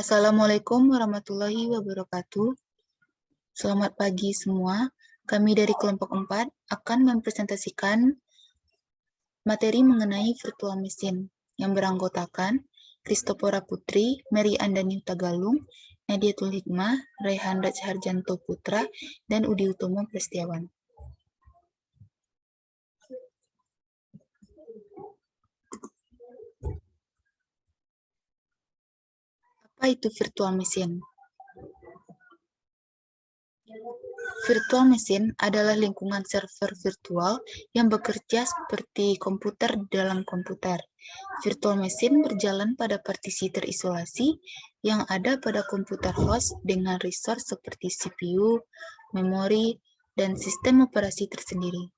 Assalamualaikum warahmatullahi wabarakatuh. Selamat pagi semua. Kami dari kelompok 4 akan mempresentasikan materi mengenai virtual machine yang beranggotakan Christopora Putri, Mary Andani Tagalung, Nadiatul Hikmah, Raihan Harjanto Putra, dan Udi Utomo Prestiawan. Apa itu virtual machine? Virtual machine adalah lingkungan server virtual yang bekerja seperti komputer dalam komputer. Virtual machine berjalan pada partisi terisolasi yang ada pada komputer host dengan resource seperti CPU, memori, dan sistem operasi tersendiri.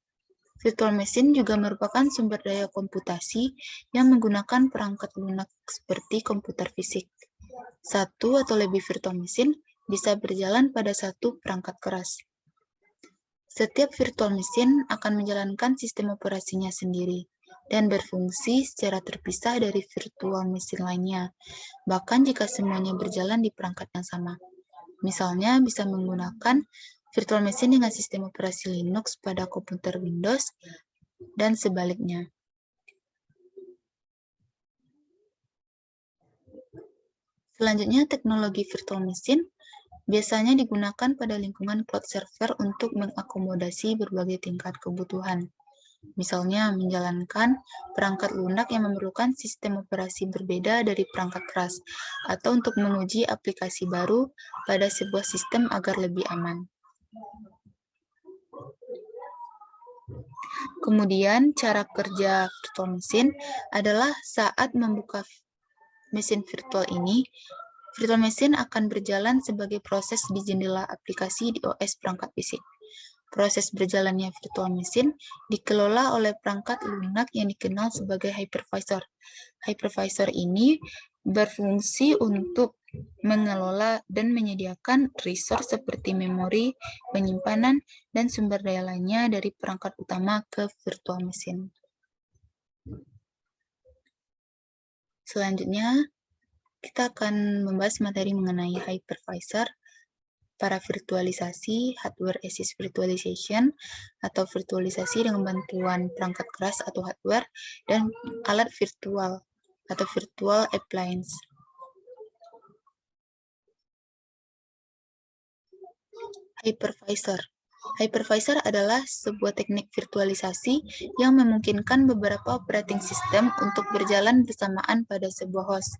Virtual machine juga merupakan sumber daya komputasi yang menggunakan perangkat lunak seperti komputer fisik. Satu atau lebih virtual machine bisa berjalan pada satu perangkat keras. Setiap virtual machine akan menjalankan sistem operasinya sendiri dan berfungsi secara terpisah dari virtual machine lainnya, bahkan jika semuanya berjalan di perangkat yang sama. Misalnya bisa menggunakan virtual machine dengan sistem operasi Linux pada komputer Windows dan sebaliknya. Selanjutnya, teknologi virtual machine biasanya digunakan pada lingkungan cloud server untuk mengakomodasi berbagai tingkat kebutuhan. Misalnya, menjalankan perangkat lunak yang memerlukan sistem operasi berbeda dari perangkat keras, atau untuk menguji aplikasi baru pada sebuah sistem agar lebih aman. Kemudian, cara kerja virtual machine adalah saat membuka mesin virtual ini, virtual machine akan berjalan sebagai proses di jendela aplikasi di OS perangkat fisik. Proses berjalannya virtual machine dikelola oleh perangkat lunak yang dikenal sebagai hypervisor. Hypervisor ini berfungsi untuk mengelola dan menyediakan resource seperti memori, penyimpanan, dan sumber daya lainnya dari perangkat utama ke virtual machine. Selanjutnya, kita akan membahas materi mengenai hypervisor, paravirtualisasi, hardware assist virtualization, atau virtualisasi dengan bantuan perangkat keras atau hardware, dan alat virtual atau virtual appliance. Hypervisor. Hypervisor adalah sebuah teknik virtualisasi yang memungkinkan beberapa operating system untuk berjalan bersamaan pada sebuah host.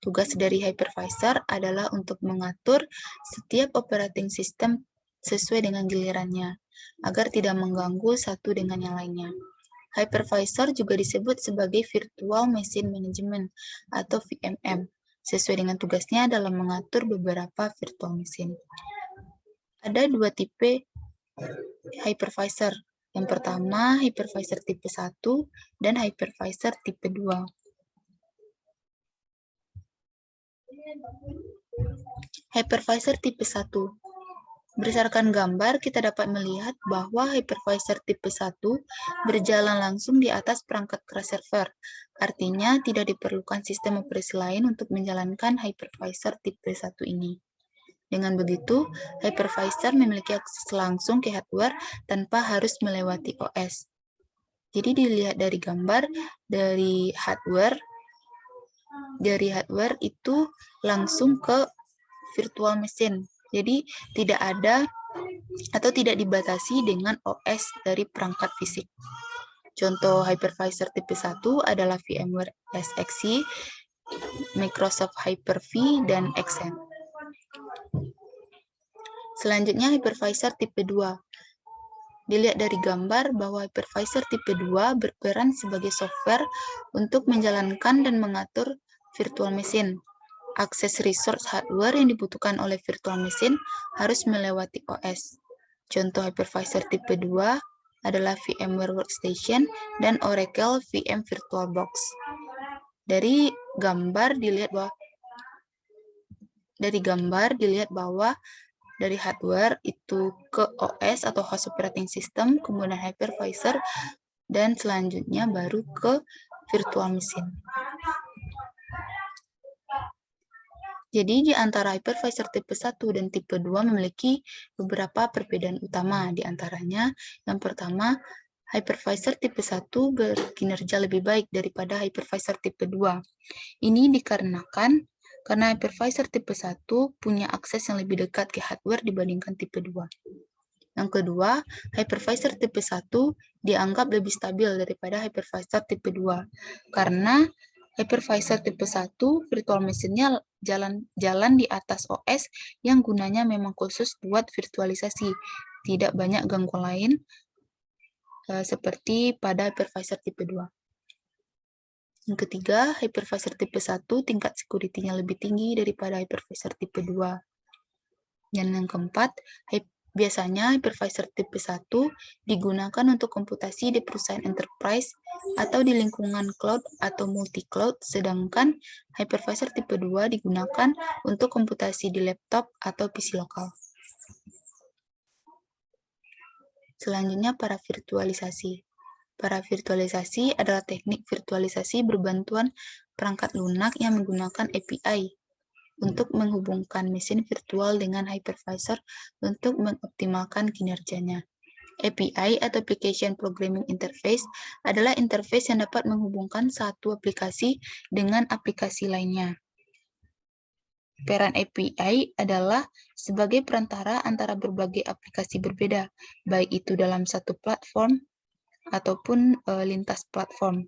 Tugas dari hypervisor adalah untuk mengatur setiap operating system sesuai dengan gilirannya, agar tidak mengganggu satu dengan yang lainnya. Hypervisor juga disebut sebagai Virtual Machine Management atau VMM, sesuai dengan tugasnya dalam mengatur beberapa virtual machine. Ada dua tipe hypervisor. Yang pertama, hypervisor tipe 1 dan hypervisor tipe 2. Hypervisor tipe 1. Berdasarkan gambar, kita dapat melihat bahwa hypervisor tipe 1 berjalan langsung di atas perangkat keras server. Artinya, tidak diperlukan sistem operasi lain untuk menjalankan hypervisor tipe 1 ini. Dengan begitu, hypervisor memiliki akses langsung ke hardware tanpa harus melewati OS. Jadi dilihat dari gambar, dari hardware itu langsung ke virtual machine. Jadi tidak ada atau tidak dibatasi dengan OS dari perangkat fisik. Contoh hypervisor tipe 1 adalah VMware SXC, Microsoft Hyper-V, dan XM. Selanjutnya hypervisor tipe 2. Dilihat dari gambar bahwa hypervisor tipe 2 berperan sebagai software untuk menjalankan dan mengatur virtual machine. Akses resource hardware yang dibutuhkan oleh virtual machine harus melewati OS. Contoh hypervisor tipe 2 adalah VMware Workstation dan Oracle VM VirtualBox. Dari gambar dilihat bahwa dari hardware itu ke OS atau host operating system, kemudian hypervisor, dan selanjutnya baru ke virtual machine. Jadi di antara hypervisor tipe 1 dan tipe 2 memiliki beberapa perbedaan utama. Di antaranya, yang pertama, hypervisor tipe 1 berkinerja lebih baik daripada hypervisor tipe 2. Ini dikarenakan karena hypervisor tipe 1 punya akses yang lebih dekat ke hardware dibandingkan tipe 2. Yang kedua, hypervisor tipe 1 dianggap lebih stabil daripada hypervisor tipe 2. Karena hypervisor tipe 1, virtual machine-nya jalan di atas OS yang gunanya memang khusus buat virtualisasi. Tidak banyak gangguan lain seperti pada hypervisor tipe 2. Yang ketiga, hypervisor tipe 1 tingkat security-nya lebih tinggi daripada hypervisor tipe 2. Dan yang keempat, biasanya hypervisor tipe 1 digunakan untuk komputasi di perusahaan enterprise atau di lingkungan cloud atau multi-cloud, sedangkan hypervisor tipe 2 digunakan untuk komputasi di laptop atau PC lokal. Selanjutnya, paravirtualisasi. Paravirtualisasi adalah teknik virtualisasi berbantuan perangkat lunak yang menggunakan API untuk menghubungkan mesin virtual dengan hypervisor untuk mengoptimalkan kinerjanya. API atau Application Programming Interface adalah interface yang dapat menghubungkan satu aplikasi dengan aplikasi lainnya. Peran API adalah sebagai perantara antara berbagai aplikasi berbeda, baik itu dalam satu platform ataupun lintas platform.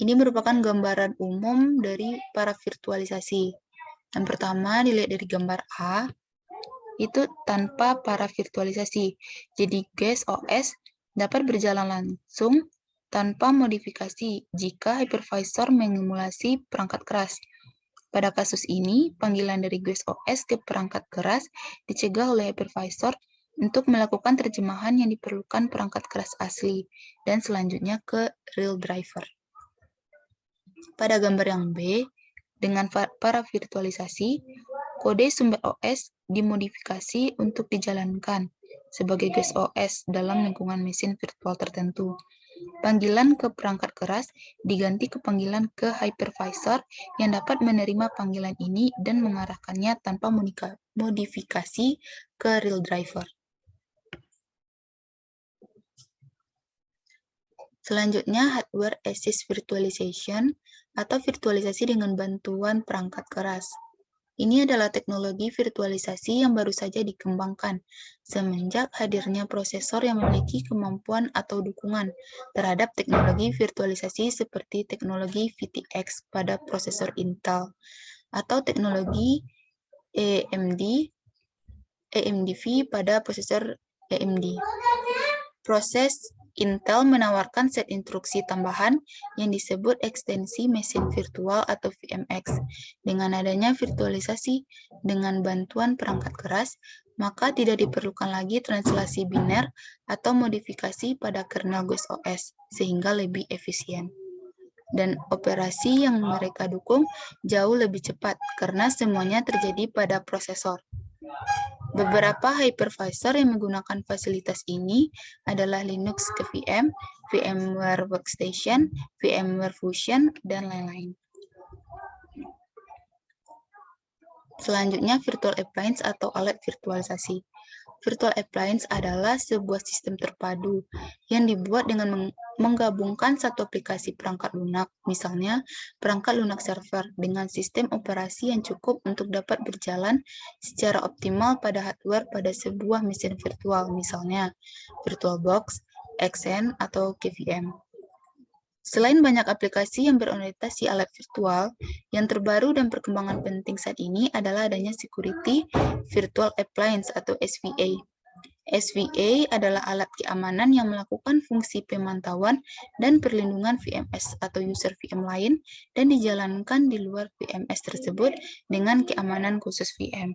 Ini merupakan gambaran umum dari paravirtualisasi. Yang pertama, dilihat dari gambar A, itu tanpa paravirtualisasi. Jadi GUIS OS dapat berjalan langsung tanpa modifikasi jika hypervisor mengimulasi perangkat keras. Pada kasus ini, panggilan dari GUIS OS ke perangkat keras dicegah oleh hypervisor untuk melakukan terjemahan yang diperlukan perangkat keras asli, dan selanjutnya ke real driver. Pada gambar yang B, dengan paravirtualisasi, kode sumber OS dimodifikasi untuk dijalankan sebagai GUIS OS dalam lingkungan mesin virtual tertentu. Panggilan ke perangkat keras diganti ke panggilan ke hypervisor yang dapat menerima panggilan ini dan mengarahkannya tanpa modifikasi ke real driver. Selanjutnya, hardware assist virtualization atau virtualisasi dengan bantuan perangkat keras. Ini adalah teknologi virtualisasi yang baru saja dikembangkan semenjak hadirnya prosesor yang memiliki kemampuan atau dukungan terhadap teknologi virtualisasi seperti teknologi VTX pada prosesor Intel atau teknologi AMDV pada prosesor AMD. Proses Intel menawarkan set instruksi tambahan yang disebut ekstensi mesin virtual atau VMX. Dengan adanya virtualisasi dengan bantuan perangkat keras, maka tidak diperlukan lagi translasi biner atau modifikasi pada kernel GUIS OS, sehingga lebih efisien. Dan operasi yang mereka dukung jauh lebih cepat, karena semuanya terjadi pada prosesor. Beberapa hypervisor yang menggunakan fasilitas ini adalah Linux KVM, VMware Workstation, VMware Fusion, dan lain-lain. Selanjutnya, virtual appliance atau alat virtualisasi. Virtual appliance adalah sebuah sistem terpadu yang dibuat dengan menggabungkan satu aplikasi perangkat lunak, misalnya perangkat lunak server, dengan sistem operasi yang cukup untuk dapat berjalan secara optimal pada hardware pada sebuah mesin virtual, misalnya VirtualBox, Xen, atau KVM. Selain banyak aplikasi yang berorientasi alat virtual, yang terbaru dan perkembangan penting saat ini adalah adanya Security Virtual Appliance atau SVA. SVA adalah alat keamanan yang melakukan fungsi pemantauan dan perlindungan VMS atau user VM lain dan dijalankan di luar VMS tersebut dengan keamanan khusus VM.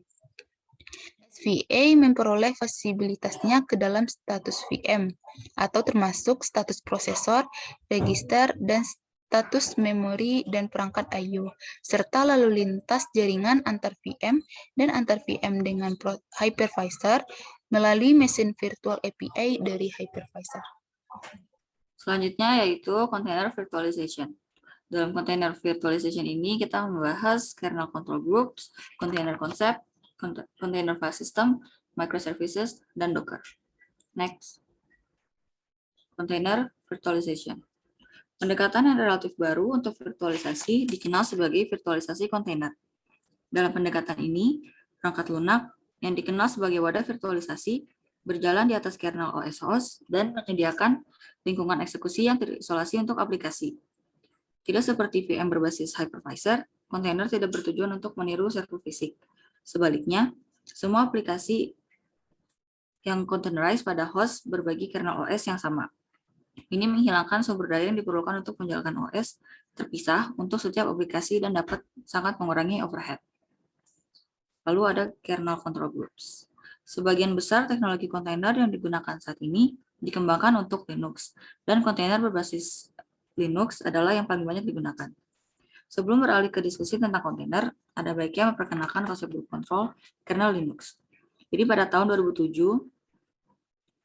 SVA memperoleh fasilitasnya ke dalam status VM, atau termasuk status prosesor, register, dan status memori dan perangkat I/O, serta lalu lintas jaringan antar VM dan antar VM dengan hypervisor melalui mesin virtual API dari hypervisor. Selanjutnya yaitu container virtualization. Dalam container virtualization ini kita membahas kernel control groups, container concept, container file system, microservices, dan Docker. Next, container virtualization. Pendekatan yang relatif baru untuk virtualisasi dikenal sebagai virtualisasi kontainer. Dalam pendekatan ini, perangkat lunak yang dikenal sebagai wadah virtualisasi berjalan di atas kernel OS host dan menyediakan lingkungan eksekusi yang terisolasi untuk aplikasi. Tidak seperti VM berbasis hypervisor, kontainer tidak bertujuan untuk meniru server fisik. Sebaliknya, semua aplikasi yang containerized pada host berbagi kernel OS yang sama. Ini menghilangkan sumber daya yang diperlukan untuk menjalankan OS terpisah untuk setiap aplikasi dan dapat sangat mengurangi overhead. Lalu ada kernel control groups. Sebagian besar teknologi kontainer yang digunakan saat ini dikembangkan untuk Linux, dan kontainer berbasis Linux adalah yang paling banyak digunakan. Sebelum beralih ke diskusi tentang kontainer, ada baiknya memperkenalkan konsep group control kernel Linux. Jadi pada tahun 2007,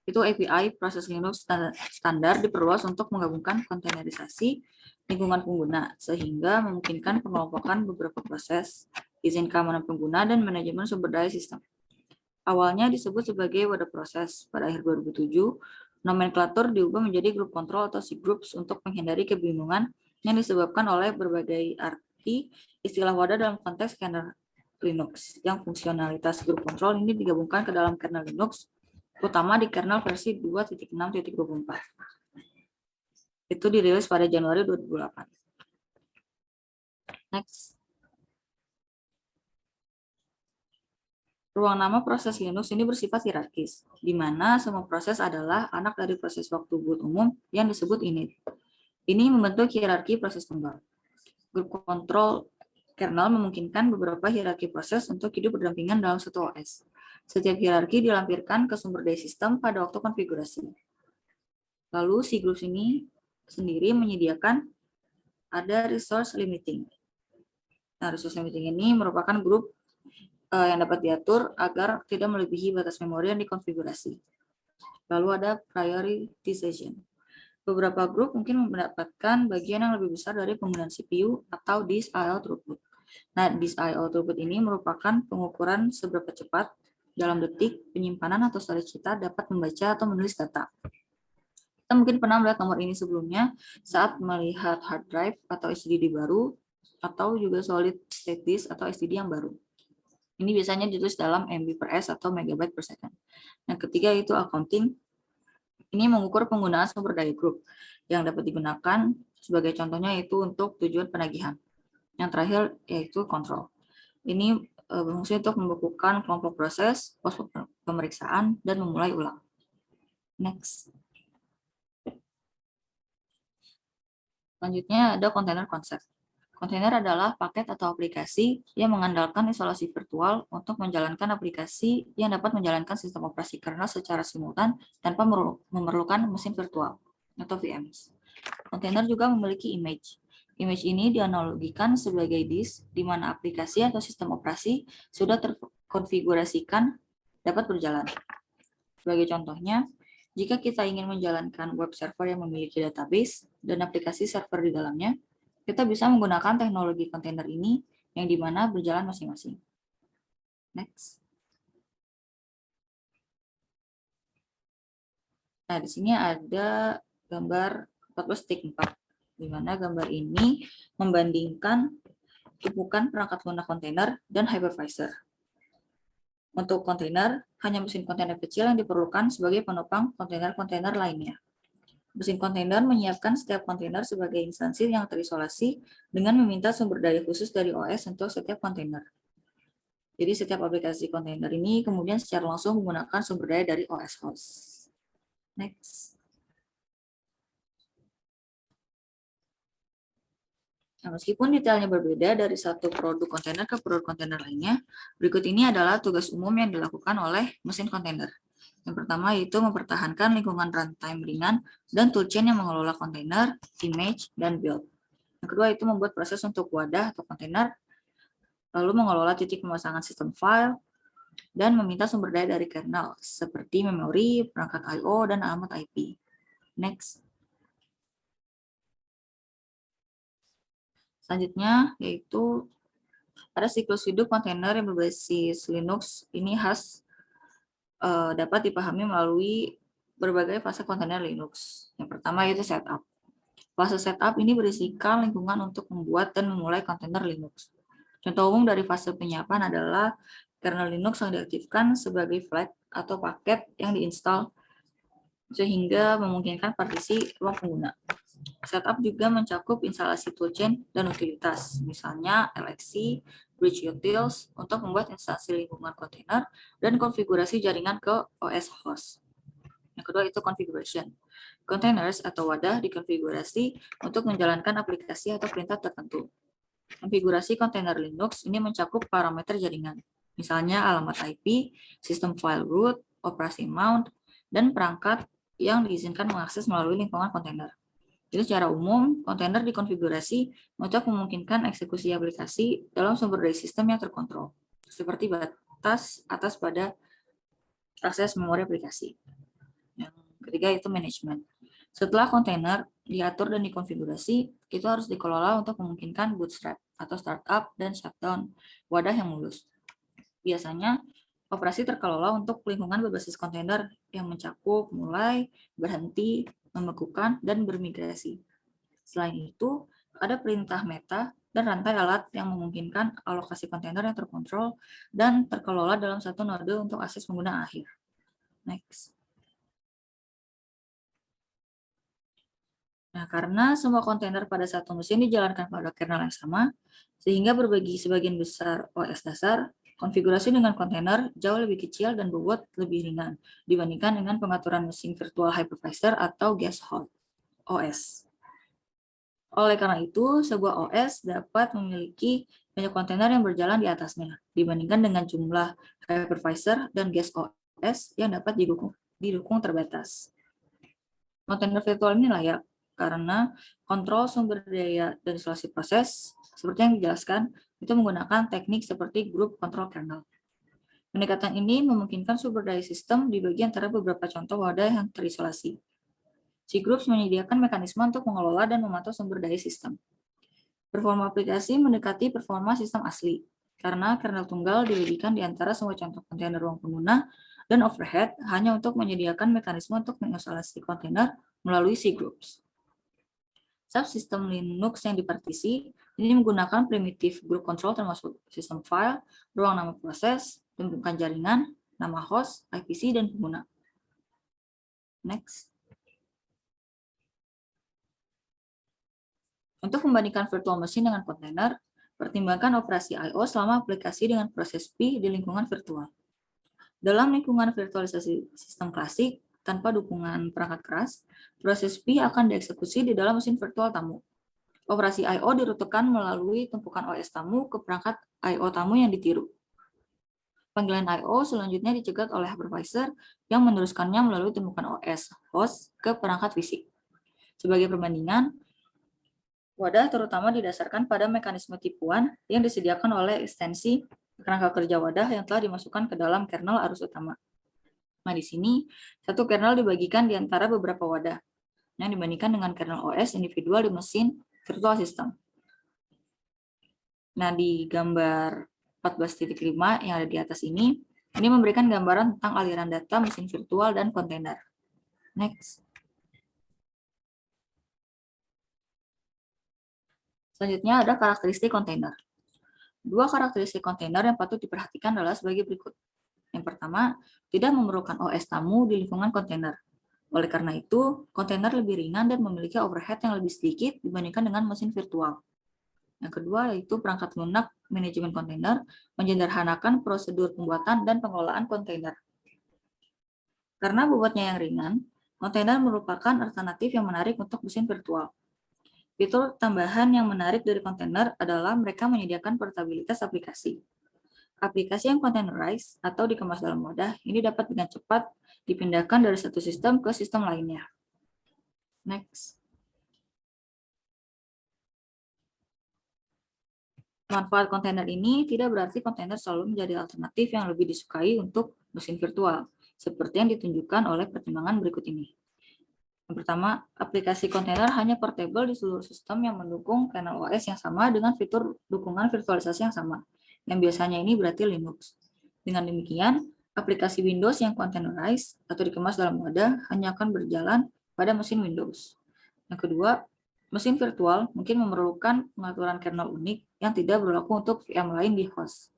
itu API proses Linux standar diperluas untuk menggabungkan kontainerisasi lingkungan pengguna, sehingga memungkinkan pengelompokan beberapa proses, izin keamanan pengguna, dan manajemen sumber daya sistem. Awalnya disebut sebagai wadah proses. Pada akhir 2007, nomenklatur diubah menjadi group control atau cgroups untuk menghindari kebingungan yang disebabkan oleh berbagai arti istilah wadah dalam konteks kernel Linux. Yang fungsionalitas group control ini digabungkan ke dalam kernel Linux, utama di kernel versi 2.6.24. Itu dirilis pada Januari 2008. Next. Ruang nama proses Linux ini bersifat hierarkis, di mana semua proses adalah anak dari proses waktu boot umum yang disebut init. Ini membentuk hierarki proses tunggal. Grup kontrol kernel memungkinkan beberapa hierarki proses untuk hidup berdampingan dalam satu OS. Setiap hierarki dilampirkan ke sumber daya sistem pada waktu konfigurasi. Lalu si groups ini sendiri menyediakan ada resource limiting. Nah, resource limiting ini merupakan grup yang dapat diatur agar tidak melebihi batas memori yang dikonfigurasi. Lalu ada prioritization. Beberapa grup mungkin mendapatkan bagian yang lebih besar dari penggunaan CPU atau disk I/O throughput. Nah, disk I/O throughput ini merupakan pengukuran seberapa cepat dalam detik penyimpanan atau storage kita dapat membaca atau menulis data. Kita mungkin pernah melihat nomor ini sebelumnya saat melihat hard drive atau SSD baru, atau juga solid state disk atau SSD yang baru. Ini biasanya ditulis dalam MB per S atau megabyte per second. Yang ketiga itu accounting. Ini mengukur penggunaan sumber daya grup yang dapat digunakan, sebagai contohnya itu untuk tujuan penagihan. Yang terakhir yaitu control. Ini berfungsi untuk membekukan kelompok proses, pos pemeriksaan, dan memulai ulang. Next. Selanjutnya ada container concept. Kontainer adalah paket atau aplikasi yang mengandalkan isolasi virtual untuk menjalankan aplikasi yang dapat menjalankan sistem operasi kernel secara simultan tanpa memerlukan mesin virtual atau VMs. Kontainer juga memiliki image. Image ini dianalogikan sebagai disk di mana aplikasi atau sistem operasi sudah terkonfigurasikan dapat berjalan. Sebagai contohnya, jika kita ingin menjalankan web server yang memiliki database dan aplikasi server di dalamnya, kita bisa menggunakan teknologi kontainer ini yang di mana berjalan masing-masing. Next. Nah, di sini ada gambar 14.4, di mana gambar ini membandingkan tumpukan perangkat lunak kontainer dan hypervisor. Untuk kontainer, hanya mesin kontainer kecil yang diperlukan sebagai penopang kontainer-kontainer lainnya. Mesin kontainer menyiapkan setiap kontainer sebagai instansi yang terisolasi dengan meminta sumber daya khusus dari OS untuk setiap kontainer. Jadi setiap aplikasi kontainer ini kemudian secara langsung menggunakan sumber daya dari OS host. Next. Nah, meskipun detailnya berbeda dari satu produk kontainer ke produk kontainer lainnya, berikut ini adalah tugas umum yang dilakukan oleh mesin kontainer. Yang pertama yaitu mempertahankan lingkungan runtime ringan dan toolchain yang mengelola kontainer, image, dan build. Yang kedua itu membuat proses untuk wadah atau kontainer, lalu mengelola titik pemasangan sistem file, dan meminta sumber daya dari kernel, seperti memori, perangkat I/O, dan alamat IP. Next. Selanjutnya yaitu ada siklus hidup kontainer yang berbasis Linux. Ini khas dapat dipahami melalui berbagai fase kontainer Linux. Yang pertama yaitu setup. Fase setup ini berisikan lingkungan untuk membuat dan memulai kontainer Linux. Contoh umum dari fase penyiapan adalah kernel Linux yang diaktifkan sebagai flag atau paket yang diinstal sehingga memungkinkan partisi ruang pengguna. Setup juga mencakup instalasi toolchain dan utilitas, misalnya LXC, Bridge Utils untuk membuat instansi lingkungan kontainer dan konfigurasi jaringan ke OS host. Yang kedua itu configuration. Containers atau wadah dikonfigurasi untuk menjalankan aplikasi atau perintah tertentu. Konfigurasi kontainer Linux ini mencakup parameter jaringan, misalnya alamat IP, sistem file root, operasi mount, dan perangkat yang diizinkan mengakses melalui lingkungan kontainer. Jadi secara umum, kontainer dikonfigurasi untuk memungkinkan eksekusi aplikasi dalam sumber daya sistem yang terkontrol, seperti batas atas pada akses memori aplikasi. Yang ketiga itu manajemen. Setelah kontainer diatur dan dikonfigurasi, itu harus dikelola untuk memungkinkan bootstrap atau startup dan shutdown wadah yang mulus. Biasanya, operasi terkelola untuk lingkungan berbasis kontainer yang mencakup mulai, berhenti, membekukan, dan bermigrasi. Selain itu, ada perintah meta dan rantai alat yang memungkinkan alokasi kontainer yang terkontrol dan terkelola dalam satu node untuk akses pengguna akhir. Next. Nah, karena semua kontainer pada satu mesin dijalankan pada kernel yang sama, sehingga berbagi sebagian besar OS dasar, konfigurasi dengan kontainer jauh lebih kecil dan bobot lebih ringan dibandingkan dengan pengaturan mesin virtual hypervisor atau guest host OS. Oleh karena itu, sebuah OS dapat memiliki banyak kontainer yang berjalan di atasnya dibandingkan dengan jumlah hypervisor dan guest OS yang dapat didukung terbatas. Kontainer virtual ini layak karena kontrol sumber daya dan isolasi proses, seperti yang dijelaskan, itu menggunakan teknik seperti group control kernel. Pendekatan ini memungkinkan sumber daya sistem dibagi antara beberapa contoh wadah yang terisolasi. Cgroups menyediakan mekanisme untuk mengelola dan memantau sumber daya sistem. Performa aplikasi mendekati performa sistem asli, karena kernel tunggal dilebihkan di antara semua contoh kontainer ruang pengguna, dan overhead hanya untuk menyediakan mekanisme untuk mengisolasi kontainer melalui cgroups. Subsistem Linux yang dipartisi ini menggunakan primitif group control termasuk sistem file, ruang nama proses, tumpukan jaringan, nama host, IPC, dan pengguna. Next. Untuk membandingkan virtual machine dengan kontainer, pertimbangkan operasi I/O selama aplikasi dengan proses P di lingkungan virtual. Dalam lingkungan virtualisasi sistem klasik, tanpa dukungan perangkat keras, proses P akan dieksekusi di dalam mesin virtual tamu. Operasi I/O dirutekan melalui tumpukan OS tamu ke perangkat I/O tamu yang ditiru. Panggilan I/O selanjutnya dicegat oleh hypervisor yang meneruskannya melalui tumpukan OS host ke perangkat fisik. Sebagai perbandingan, wadah terutama didasarkan pada mekanisme tipuan yang disediakan oleh ekstensi kerangka kerja wadah yang telah dimasukkan ke dalam kernel arus utama. Nah, di sini, satu kernel dibagikan di antara beberapa wadah, yang dibandingkan dengan kernel OS individual di mesin virtual system. Nah, di gambar 14.5 yang ada di atas ini memberikan gambaran tentang aliran data mesin virtual dan kontainer. Next. Selanjutnya ada karakteristik kontainer. Dua karakteristik kontainer yang patut diperhatikan adalah sebagai berikut. Yang pertama, tidak memerlukan OS tamu di lingkungan kontainer. Oleh karena itu, kontainer lebih ringan dan memiliki overhead yang lebih sedikit dibandingkan dengan mesin virtual. Yang kedua, yaitu perangkat lunak manajemen kontainer menyederhanakan prosedur pembuatan dan pengelolaan kontainer. Karena bobotnya yang ringan, kontainer merupakan alternatif yang menarik untuk mesin virtual. Fitur tambahan yang menarik dari kontainer adalah mereka menyediakan portabilitas aplikasi. Aplikasi yang containerized atau dikemas dalam wadah ini dapat dengan cepat dipindahkan dari satu sistem ke sistem lainnya. Next. Manfaat kontainer ini tidak berarti kontainer selalu menjadi alternatif yang lebih disukai untuk mesin virtual, seperti yang ditunjukkan oleh pertimbangan berikut ini. Yang pertama, aplikasi kontainer hanya portable di seluruh sistem yang mendukung kernel OS yang sama dengan fitur dukungan virtualisasi yang sama, yang biasanya ini berarti Linux. Dengan demikian, aplikasi Windows yang containerized atau dikemas dalam wadah hanya akan berjalan pada mesin Windows. Yang kedua, mesin virtual mungkin memerlukan pengaturan kernel unik yang tidak berlaku untuk VM lain di host.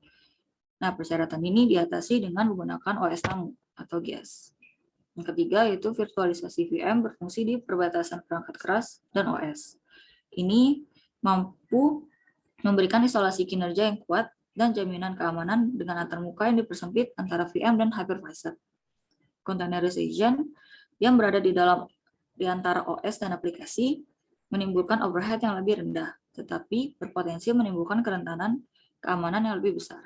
Nah, persyaratan ini diatasi dengan menggunakan OS tamu atau GES. Yang ketiga yaitu virtualisasi VM berfungsi di perbatasan perangkat keras dan OS. Ini mampu memberikan isolasi kinerja yang kuat dan jaminan keamanan dengan antarmuka yang dipersempit antara VM dan hypervisor. Containerization yang berada di antara OS dan aplikasi menimbulkan overhead yang lebih rendah, tetapi berpotensi menimbulkan kerentanan keamanan yang lebih besar.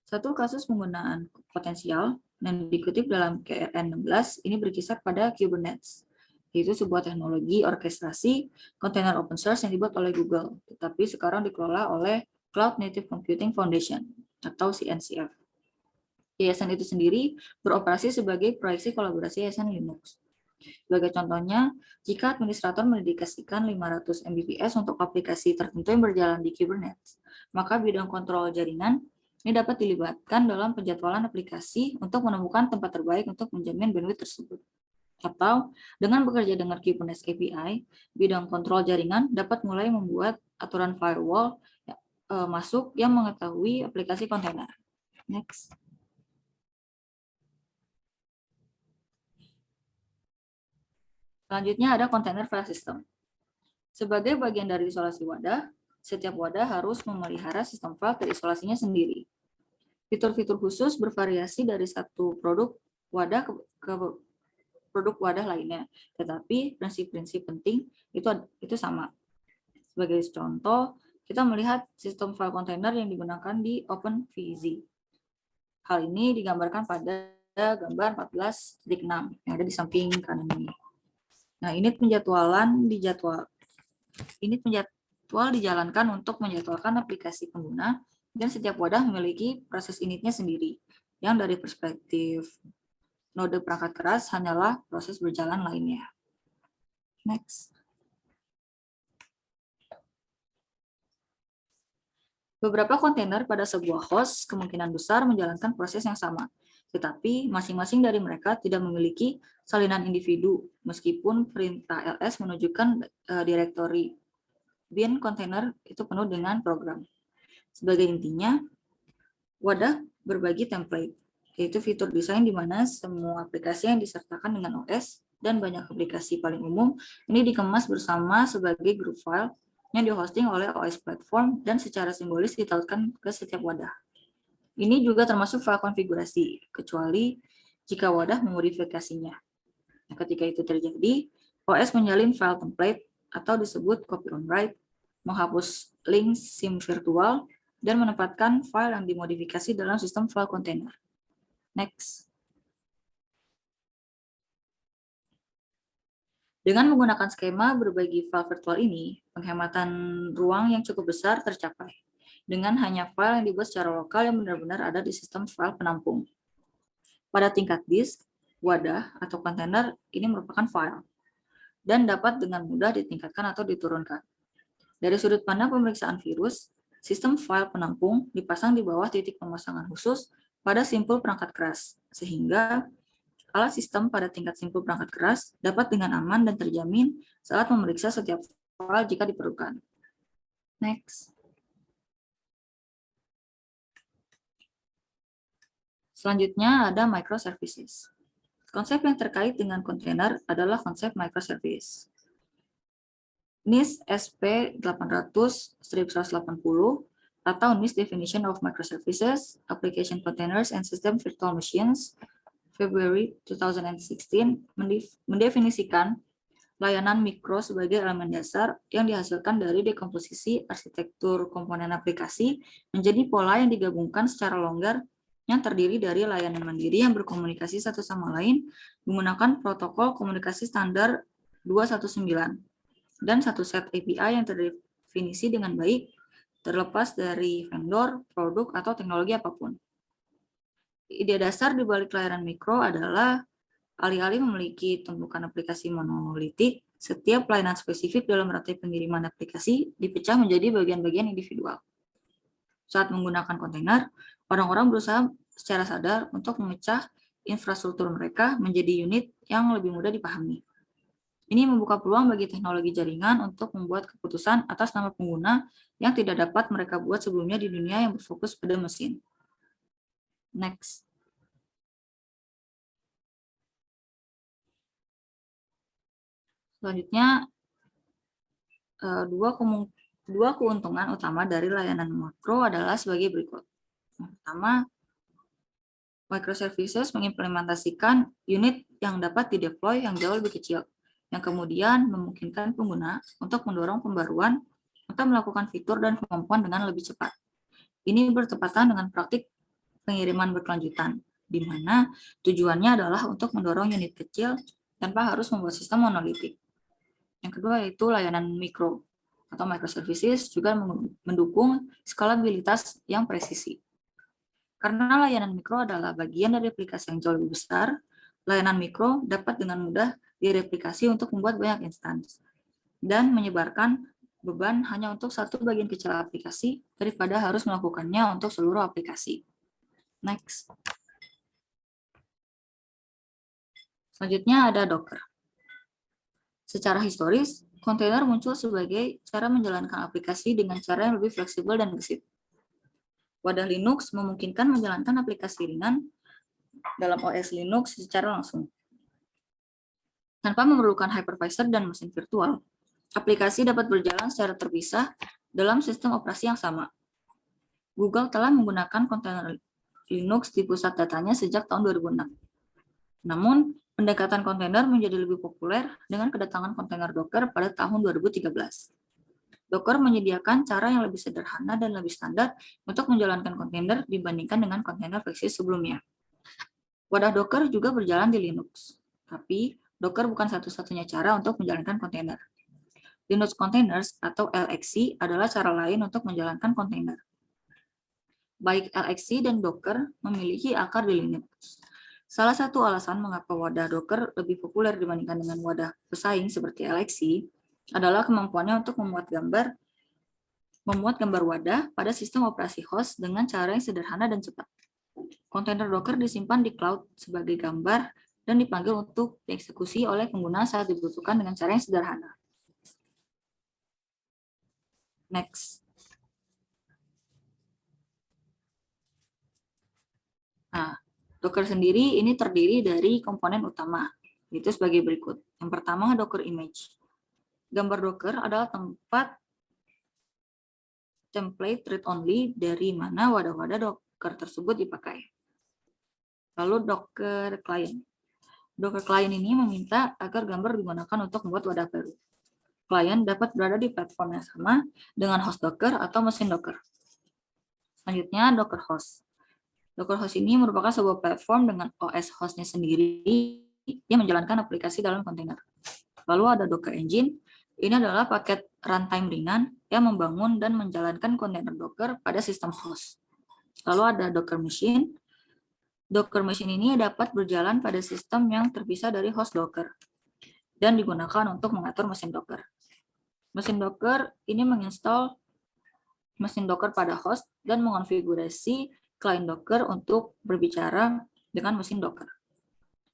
Satu kasus penggunaan potensial yang dikutip dalam KRN 16 ini berkisar pada Kubernetes, yaitu sebuah teknologi orkestrasi kontainer open source yang dibuat oleh Google, tetapi sekarang dikelola oleh Cloud Native Computing Foundation atau CNCF. Yayasan itu sendiri beroperasi sebagai proyeksi kolaborasi yayasan Linux. Sebagai contohnya, jika administrator mendedikasikan 500 Mbps untuk aplikasi tertentu yang berjalan di Kubernetes, maka bidang kontrol jaringan ini dapat dilibatkan dalam penjadwalan aplikasi untuk menemukan tempat terbaik untuk menjamin bandwidth tersebut. Atau dengan bekerja dengan Kubernetes API, bidang kontrol jaringan dapat mulai membuat aturan firewall masuk yang mengetahui aplikasi kontainer. Next. Selanjutnya ada container file system. Sebagai bagian dari isolasi wadah, setiap wadah harus memelihara sistem file terisolasinya sendiri. Fitur-fitur khusus bervariasi dari satu produk wadah ke produk wadah lainnya, tetapi prinsip-prinsip penting itu sama. Sebagai contoh, kita melihat sistem file container yang digunakan di OpenVZ. Hal ini digambarkan pada gambar 14.6 yang ada di samping kanan ini. Nah, ini penjadwal dijalankan untuk menjadwalkan aplikasi pengguna, dan setiap wadah memiliki proses initnya sendiri, yang dari perspektif node perangkat keras hanyalah proses berjalan lainnya. Next. Beberapa kontainer pada sebuah host kemungkinan besar menjalankan proses yang sama, tetapi masing-masing dari mereka tidak memiliki salinan individu, meskipun perintah ls menunjukkan direktori bin kontainer itu penuh dengan program. Sebagai intinya, wadah berbagi template, yaitu fitur desain di mana semua aplikasi yang disertakan dengan OS dan banyak aplikasi paling umum ini dikemas bersama sebagai group file yang dihosting oleh OS platform dan secara simbolis ditautkan ke setiap wadah. Ini juga termasuk file konfigurasi, kecuali jika wadah memodifikasinya. Nah, ketika itu terjadi, OS menyalin file template atau disebut copy on write, menghapus link SIM virtual, dan menempatkan file yang dimodifikasi dalam sistem file container. Next. Dengan menggunakan skema berbagi file virtual ini, penghematan ruang yang cukup besar tercapai, dengan hanya file yang dibuat secara lokal yang benar-benar ada di sistem file penampung. Pada tingkat disk, wadah atau kontainer ini merupakan file, dan dapat dengan mudah ditingkatkan atau diturunkan. Dari sudut pandang pemeriksaan virus, sistem file penampung dipasang di bawah titik pemasangan khusus pada simpul perangkat keras, sehingga alat sistem pada tingkat simpul perangkat keras dapat dengan aman dan terjamin saat memeriksa setiap file jika diperlukan. Next. Selanjutnya ada microservices. Konsep yang terkait dengan kontainer adalah konsep microservice. NIST SP 800-180 atau NIST Definition of Microservices, Application Containers and System Virtual Machines, February 2016, mendefinisikan layanan mikro sebagai elemen dasar yang dihasilkan dari dekomposisi arsitektur komponen aplikasi menjadi pola yang digabungkan secara longgar yang terdiri dari layanan mandiri yang berkomunikasi satu sama lain menggunakan protokol komunikasi standar 219 dan satu set API yang terdefinisi dengan baik terlepas dari vendor, produk, atau teknologi apapun. Ide dasar di balik layanan mikro adalah Alih-alih memiliki tumpukan aplikasi monolitik, setiap pelayanan spesifik dalam rantai pengiriman aplikasi dipecah menjadi bagian-bagian individual. Saat menggunakan kontainer, orang-orang berusaha secara sadar untuk memecah infrastruktur mereka menjadi unit yang lebih mudah dipahami. Ini membuka peluang bagi teknologi jaringan untuk membuat keputusan atas nama pengguna yang tidak dapat mereka buat sebelumnya di dunia yang berfokus pada mesin. Next. Selanjutnya, dua keuntungan utama dari layanan makro adalah sebagai berikut. Yang pertama, microservices mengimplementasikan unit yang dapat dideploy yang jauh lebih kecil, yang kemudian memungkinkan pengguna untuk mendorong pembaruan atau melakukan fitur dan kemampuan dengan lebih cepat. Ini bertepatan dengan praktik pengiriman berkelanjutan, di mana tujuannya adalah untuk mendorong unit kecil tanpa harus membuat sistem monolitik. Yang kedua yaitu layanan mikro atau microservices juga mendukung skalabilitas yang presisi. Karena layanan mikro adalah bagian dari aplikasi yang jauh lebih besar, layanan mikro dapat dengan mudah direplikasi untuk membuat banyak instansi dan menyebarkan beban hanya untuk satu bagian kecil aplikasi daripada harus melakukannya untuk seluruh aplikasi. Next. Selanjutnya ada Docker. Secara historis, kontainer muncul sebagai cara menjalankan aplikasi dengan cara yang lebih fleksibel dan gesit. Wadah Linux memungkinkan menjalankan aplikasi ringan dalam OS Linux secara langsung. Tanpa memerlukan hypervisor dan mesin virtual, aplikasi dapat berjalan secara terpisah dalam sistem operasi yang sama. Google telah menggunakan kontainer Linux di pusat datanya sejak tahun 2006. Namun, pendekatan kontainer menjadi lebih populer dengan kedatangan kontainer Docker pada tahun 2013. Docker menyediakan cara yang lebih sederhana dan lebih standar untuk menjalankan kontainer dibandingkan dengan kontainer versi sebelumnya. Wadah Docker juga berjalan di Linux, tapi Docker bukan satu-satunya cara untuk menjalankan kontainer. Linux Containers atau LXC adalah cara lain untuk menjalankan kontainer. Baik LXC dan Docker memiliki akar di Linux. Salah satu alasan mengapa wadah Docker lebih populer dibandingkan dengan wadah pesaing seperti LXC adalah kemampuannya untuk memuat gambar wadah pada sistem operasi host dengan cara yang sederhana dan cepat. Kontainer Docker disimpan di cloud sebagai gambar dan dipanggil untuk dieksekusi oleh pengguna saat dibutuhkan dengan cara yang sederhana. Next. Nah, Docker sendiri ini terdiri dari komponen utama, yaitu sebagai berikut. Yang pertama, Docker Image. Gambar Docker adalah template read-only dari mana wadah-wadah Docker tersebut dipakai. Lalu Docker Client. Docker Client ini meminta agar gambar digunakan untuk membuat wadah baru. Klien dapat berada di platform yang sama dengan host Docker atau mesin Docker. Selanjutnya, Docker Host. Docker Host ini merupakan sebuah platform dengan OS hostnya sendiri yang menjalankan aplikasi dalam kontainer. Lalu ada Docker Engine. Ini adalah paket runtime ringan yang membangun dan menjalankan kontainer Docker pada sistem host. Lalu ada Docker Machine. Docker Machine ini dapat berjalan pada sistem yang terpisah dari host Docker dan digunakan untuk mengatur mesin Docker. Mesin Docker ini menginstal mesin Docker pada host dan mengonfigurasi klien Docker untuk berbicara dengan mesin Docker.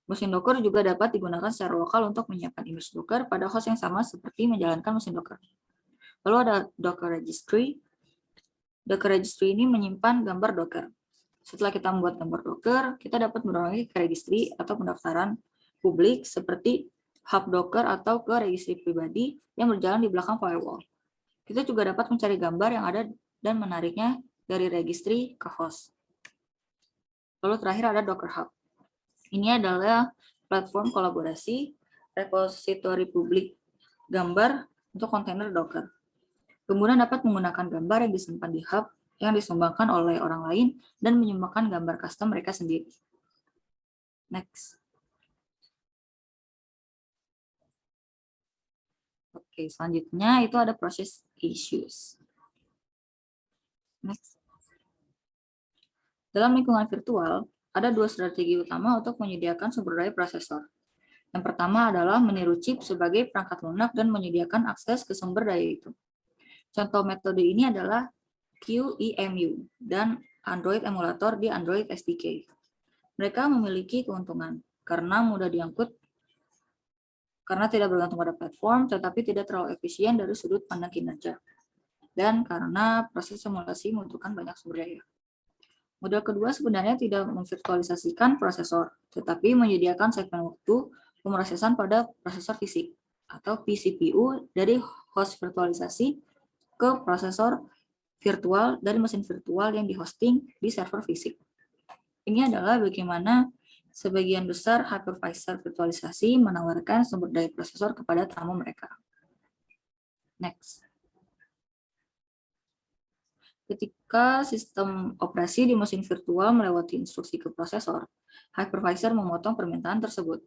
Mesin Docker juga dapat digunakan secara lokal untuk menyiapkan image Docker pada host yang sama seperti menjalankan mesin Docker. Lalu ada Docker Registry. Docker Registry ini menyimpan gambar Docker. Setelah kita membuat gambar Docker, kita dapat mendorongnya ke registry atau pendaftaran publik seperti hub Docker atau ke registry pribadi yang berjalan di belakang firewall. Kita juga dapat mencari gambar yang ada dan menariknya dari registry ke host. Lalu terakhir ada Docker Hub. Ini adalah platform kolaborasi repositori publik gambar untuk kontainer Docker. Pengguna dapat menggunakan gambar yang disimpan di hub yang disumbangkan oleh orang lain dan menyumbangkan gambar custom mereka sendiri. Next. Oke, selanjutnya itu ada process issues. Next. Dalam lingkungan virtual, ada dua strategi utama untuk menyediakan sumber daya prosesor. Yang pertama adalah meniru chip sebagai perangkat lunak dan menyediakan akses ke sumber daya itu. Contoh metode ini adalah QEMU dan Android emulator di Android SDK. Mereka memiliki keuntungan karena mudah diangkut, karena tidak bergantung pada platform, tetapi tidak terlalu efisien dari sudut pandang kinerja. Dan karena proses simulasi membutuhkan banyak sumber daya. Model kedua sebenarnya tidak memvirtualisasikan prosesor, tetapi menyediakan segmen waktu pemrosesan pada prosesor fisik atau vCPU dari host virtualisasi ke prosesor virtual dari mesin virtual yang dihosting di server fisik. Ini adalah bagaimana sebagian besar hypervisor virtualisasi menawarkan sumber daya prosesor kepada tamu mereka. Next. Ketika sistem operasi di mesin virtual melewati instruksi ke prosesor, hypervisor memotong permintaan tersebut,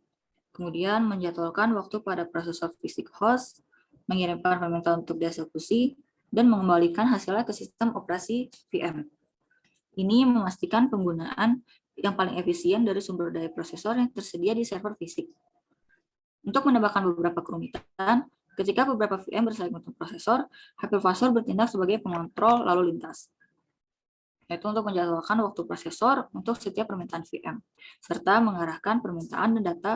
kemudian menjadwalkan waktu pada prosesor fisik host, mengirimkan permintaan untuk dieksekusi, dan mengembalikan hasilnya ke sistem operasi VM. Ini memastikan penggunaan yang paling efisien dari sumber daya prosesor yang tersedia di server fisik. Untuk menambahkan beberapa kerumitan, ketika beberapa VM bersaing untuk prosesor, hypervisor bertindak sebagai pengontrol lalu lintas, yaitu untuk menjadwalkan waktu prosesor untuk setiap permintaan VM, serta mengarahkan permintaan dan data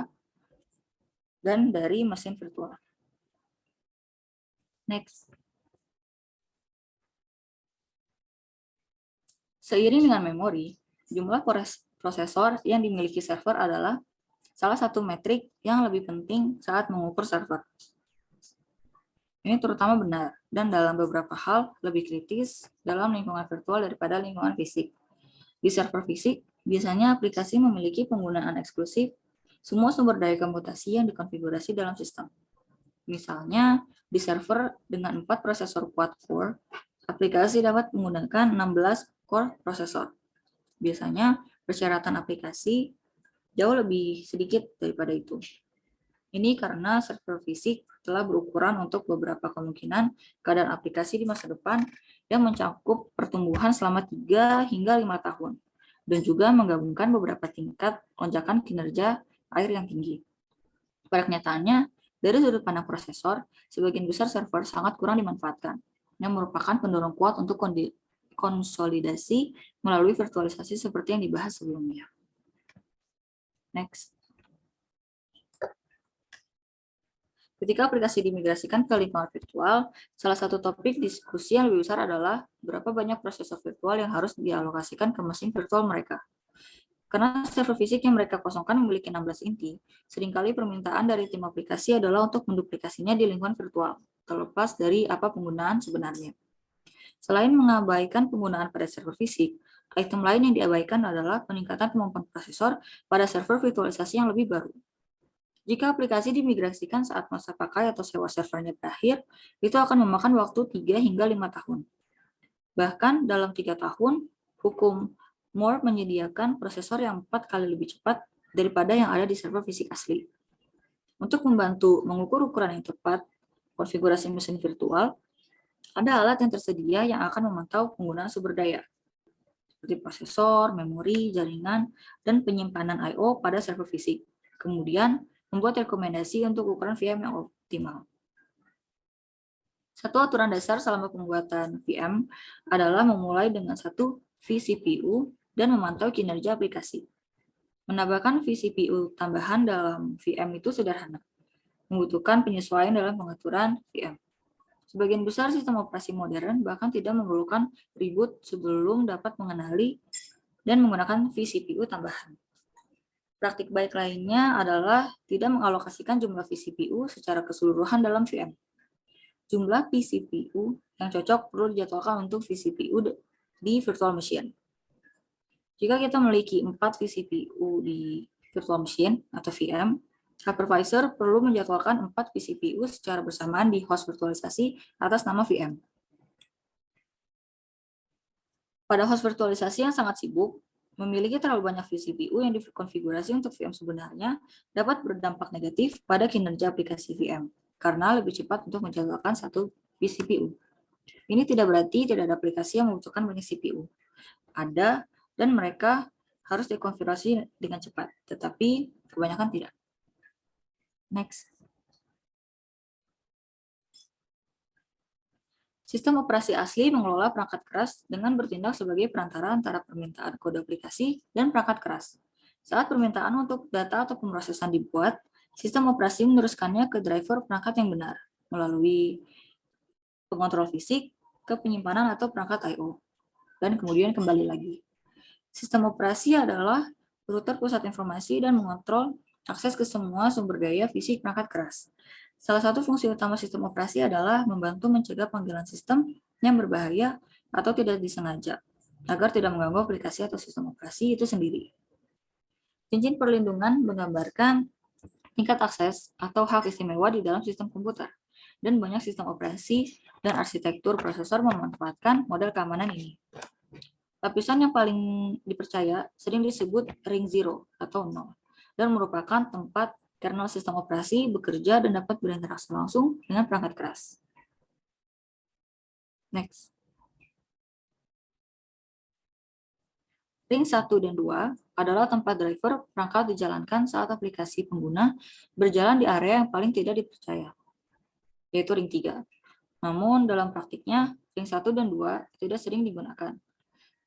dan dari mesin virtual. Next. Seiring dengan memori, jumlah prosesor yang dimiliki server adalah salah satu metrik yang lebih penting saat mengukur server. Ini terutama benar, dan dalam beberapa hal lebih kritis dalam lingkungan virtual daripada lingkungan fisik. Di server fisik, biasanya aplikasi memiliki penggunaan eksklusif semua sumber daya komputasi yang dikonfigurasi dalam sistem. Misalnya, di server dengan 4 prosesor quad-core, aplikasi dapat menggunakan 16 core prosesor. Biasanya, persyaratan aplikasi jauh lebih sedikit daripada itu. Ini karena server fisik telah berukuran untuk beberapa kemungkinan keadaan aplikasi di masa depan yang mencakup pertumbuhan selama 3 hingga 5 tahun, dan juga menggabungkan beberapa tingkat lonjakan kinerja air yang tinggi. Pada kenyataannya, dari sudut pandang prosesor, sebagian besar server sangat kurang dimanfaatkan, yang merupakan pendorong kuat untuk konsolidasi melalui virtualisasi seperti yang dibahas sebelumnya. Next. Ketika aplikasi dimigrasikan ke lingkungan virtual, salah satu topik diskusi yang lebih besar adalah berapa banyak prosesor virtual yang harus dialokasikan ke mesin virtual mereka. Karena server fisik yang mereka kosongkan memiliki 16 inti, seringkali permintaan dari tim aplikasi adalah untuk menduplikasinya di lingkungan virtual, terlepas dari apa penggunaan sebenarnya. Selain mengabaikan penggunaan pada server fisik, item lain yang diabaikan adalah peningkatan kemampuan prosesor pada server virtualisasi yang lebih baru. Jika aplikasi dimigrasikan saat masa pakai atau sewa servernya berakhir, itu akan memakan waktu 3 hingga 5 tahun. Bahkan dalam 3 tahun, hukum Moore menyediakan prosesor yang 4 kali lebih cepat daripada yang ada di server fisik asli. Untuk membantu mengukur ukuran yang tepat, konfigurasi mesin virtual, ada alat yang tersedia yang akan memantau penggunaan sumber daya, seperti prosesor, memori, jaringan, dan penyimpanan I/O pada server fisik. Kemudian, membuat rekomendasi untuk ukuran VM yang optimal. Satu aturan dasar selama pembuatan VM adalah memulai dengan satu vCPU dan memantau kinerja aplikasi. Menambahkan vCPU tambahan dalam VM itu sederhana, membutuhkan penyesuaian dalam pengaturan VM. Sebagian besar sistem operasi modern bahkan tidak memerlukan reboot sebelum dapat mengenali dan menggunakan vCPU tambahan. Praktik baik lainnya adalah tidak mengalokasikan jumlah vCPU secara keseluruhan dalam VM. Jumlah vCPU yang cocok perlu dijadwalkan untuk vCPU di virtual machine. Jika kita memiliki 4 vCPU di virtual machine atau VM, hypervisor perlu menjadwalkan 4 vCPU secara bersamaan di host virtualisasi atas nama VM. Pada host virtualisasi yang sangat sibuk, memiliki terlalu banyak vCPU yang dikonfigurasi untuk VM sebenarnya dapat berdampak negatif pada kinerja aplikasi VM, karena lebih cepat untuk menjadwalkan satu vCPU. Ini tidak berarti tidak ada aplikasi yang membutuhkan banyak CPU. Ada, dan mereka harus dikonfigurasi dengan cepat, tetapi kebanyakan tidak. Next. Sistem operasi asli mengelola perangkat keras dengan bertindak sebagai perantara antara permintaan kode aplikasi dan perangkat keras. Saat permintaan untuk data atau pemrosesan dibuat, sistem operasi meneruskannya ke driver perangkat yang benar melalui pengontrol fisik ke penyimpanan atau perangkat I/O, dan kemudian kembali lagi. Sistem operasi adalah router pusat informasi dan mengontrol akses ke semua sumber daya fisik perangkat keras. Salah satu fungsi utama sistem operasi adalah membantu mencegah panggilan sistem yang berbahaya atau tidak disengaja, agar tidak mengganggu aplikasi atau sistem operasi itu sendiri. Cincin perlindungan menggambarkan tingkat akses atau hak istimewa di dalam sistem komputer, dan banyak sistem operasi dan arsitektur prosesor memanfaatkan model keamanan ini. Lapisan yang paling dipercaya sering disebut ring zero atau 0, dan merupakan tempat kernel sistem operasi bekerja dan dapat berinteraksi langsung dengan perangkat keras. Next. Ring 1 dan 2 adalah tempat driver perangkat dijalankan saat aplikasi pengguna berjalan di area yang paling tidak dipercaya, yaitu ring 3. Namun dalam praktiknya, ring 1 dan 2 tidak sering digunakan,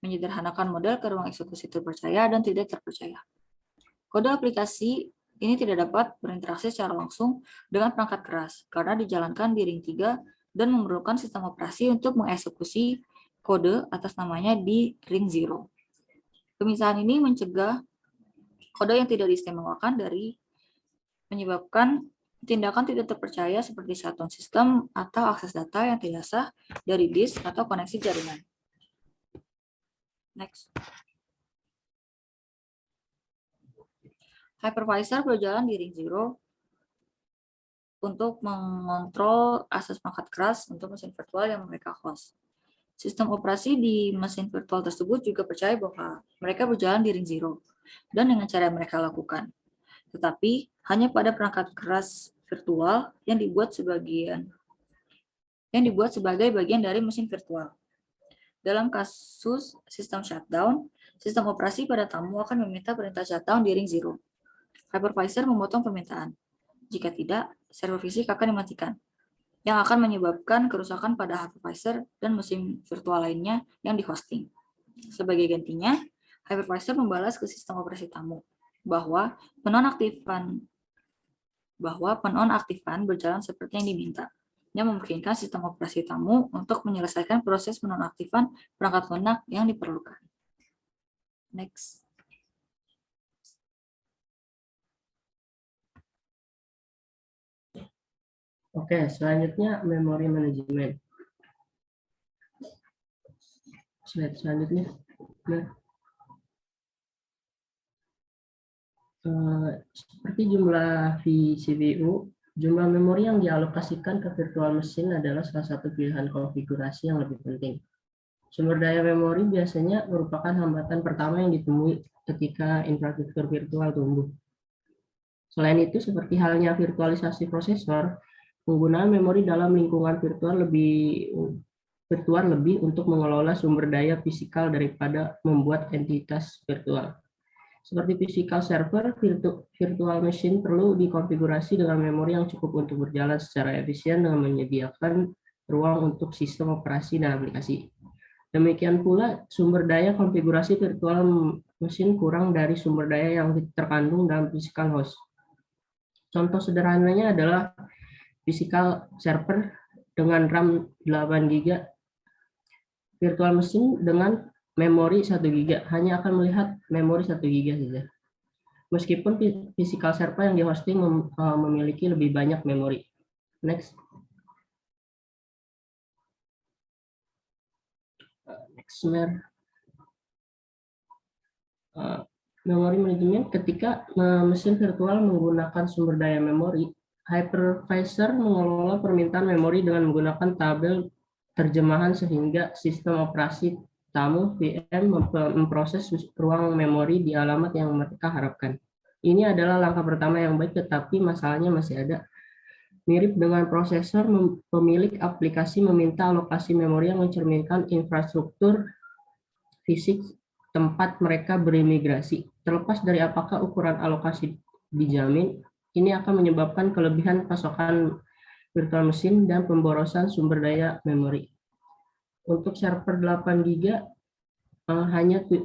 menyederhanakan model ke ruang eksekusi terpercaya dan tidak terpercaya. Kode aplikasi ini tidak dapat berinteraksi secara langsung dengan perangkat keras karena dijalankan di ring 3 dan memerlukan sistem operasi untuk mengeksekusi kode atas namanya di ring 0. Pemisahan ini mencegah kode yang tidak diistimewakan dari menyebabkan tindakan tidak terpercaya seperti shutdown sistem atau akses data yang tidak sah dari disk atau koneksi jaringan. Next. Hypervisor berjalan di ring 0 untuk mengontrol akses perangkat keras untuk mesin virtual yang mereka host. Sistem operasi di mesin virtual tersebut juga percaya bahwa mereka berjalan di ring 0 dan dengan cara yang mereka lakukan. Tetapi hanya pada perangkat keras virtual yang dibuat sebagai bagian dari mesin virtual. Dalam kasus sistem shutdown, sistem operasi pada tamu akan meminta perintah shutdown di ring 0. Hypervisor memotong permintaan. Jika tidak, server fisik akan dimatikan, yang akan menyebabkan kerusakan pada hypervisor dan mesin virtual lainnya yang dihosting. Sebagai gantinya, hypervisor membalas ke sistem operasi tamu bahwa penonaktifan berjalan seperti yang diminta, yang memungkinkan sistem operasi tamu untuk menyelesaikan proses penonaktifan perangkat lunak yang diperlukan. Next. Oke, selanjutnya memori manajemen. Slide selanjutnya. Seperti jumlah vCPU, jumlah memori yang dialokasikan ke virtual machine adalah salah satu pilihan konfigurasi yang lebih penting. Sumber daya memori biasanya merupakan hambatan pertama yang ditemui ketika infrastruktur virtual tumbuh. Selain itu, seperti halnya virtualisasi prosesor, penggunaan memori dalam lingkungan virtual lebih untuk mengelola sumber daya fisikal daripada membuat entitas virtual. Seperti physical server, virtual machine perlu dikonfigurasi dengan memori yang cukup untuk berjalan secara efisien dengan menyediakan ruang untuk sistem operasi dan aplikasi. Demikian pula, sumber daya konfigurasi virtual machine kurang dari sumber daya yang terkandung dalam physical host. Contoh sederhananya adalah physical server dengan RAM 8 GB, virtual machine dengan memori 1 GB, hanya akan melihat memori 1 GB saja. Meskipun physical server yang dihosting memiliki lebih banyak memori. Next. Next. Memori manajemen ketika mesin virtual menggunakan sumber daya memori, hypervisor mengelola permintaan memori dengan menggunakan tabel terjemahan sehingga sistem operasi tamu VM memproses ruang memori di alamat yang mereka harapkan. Ini adalah langkah pertama yang baik, tetapi masalahnya masih ada. Mirip dengan prosesor, pemilik aplikasi meminta alokasi memori yang mencerminkan infrastruktur fisik tempat mereka berimigrasi. Terlepas dari apakah ukuran alokasi dijamin, ini akan menyebabkan kelebihan pasokan virtual mesin dan pemborosan sumber daya memori. Untuk server 8 GB hanya 7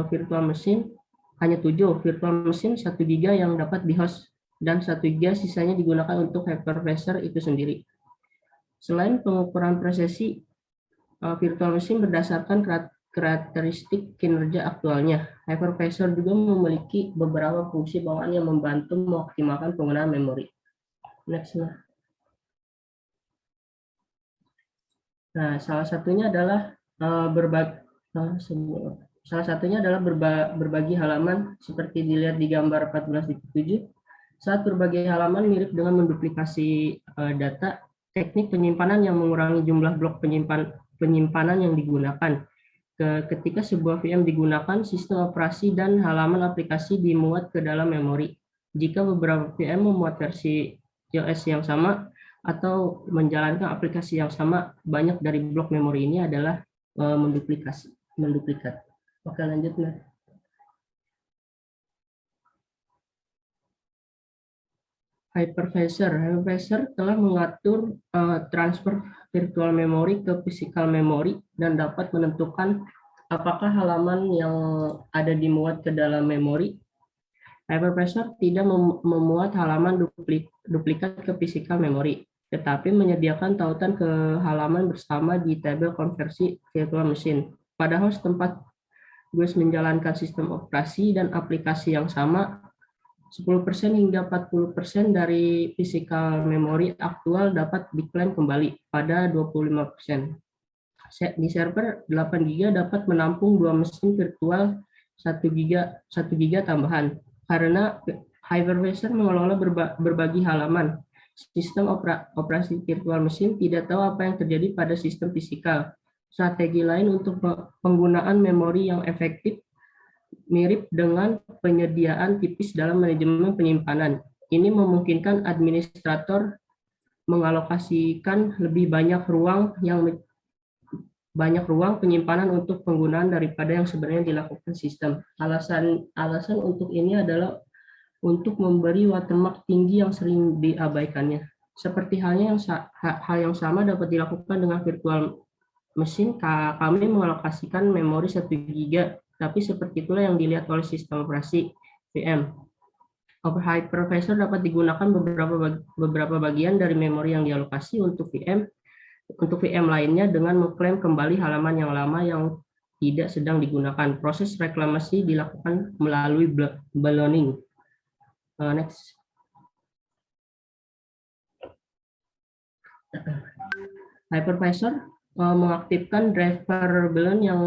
virtual mesin, 1 GB yang dapat di-host dan 1 GB sisanya digunakan untuk hypervisor itu sendiri. Selain pengukuran presisi, virtual mesin berdasarkan karakteristik kinerja aktualnya. Hypervisor juga memiliki beberapa fungsi bawaan yang membantu mengoptimalkan penggunaan memori. Next. Nah, salah satunya adalah berbagi halaman seperti dilihat di gambar 14.7. Saat berbagi halaman mirip dengan menduplikasi data, teknik penyimpanan yang mengurangi jumlah blok penyimpanan yang digunakan. Ketika sebuah VM digunakan, sistem operasi dan halaman aplikasi dimuat ke dalam memori. Jika beberapa VM memuat versi OS yang sama atau menjalankan aplikasi yang sama, banyak dari blok memori ini adalah menduplikat. Oke, lanjut, Nah. Hypervisor telah mengatur transfer virtual memory ke physical memory dan dapat menentukan apakah halaman yang ada dimuat ke dalam memori. Hypervisor tidak memuat halaman duplikat ke physical memory, tetapi menyediakan tautan ke halaman bersama di tabel konversi virtual machine. Pada host tempat GUS menjalankan sistem operasi dan aplikasi yang sama, 10% hingga 40% dari physical memory aktual dapat diklaim kembali pada 25%. Di server 8 GB dapat menampung 2 mesin virtual 1 GB tambahan. Karena hypervisor mengelola berbagi halaman, sistem operasi virtual mesin tidak tahu apa yang terjadi pada sistem fisikal. Strategi lain untuk penggunaan memori yang efektif mirip dengan penyediaan tipis dalam manajemen penyimpanan. Ini memungkinkan administrator mengalokasikan lebih banyak ruang penyimpanan untuk penggunaan daripada yang sebenarnya dilakukan sistem. Alasan untuk ini adalah untuk memberi watermark tinggi yang sering diabaikannya. Seperti halnya hal yang sama dapat dilakukan dengan virtual mesin, kami mengalokasikan memori 1 GB, tapi seperti itulah yang dilihat oleh sistem operasi VM. Hypervisor dapat digunakan beberapa bagian dari memori yang dialokasi untuk VM lainnya dengan mengklaim kembali halaman yang lama yang tidak sedang digunakan. Proses reklamasi dilakukan melalui ballooning. Next. Hypervisor mengaktifkan driver balloon yang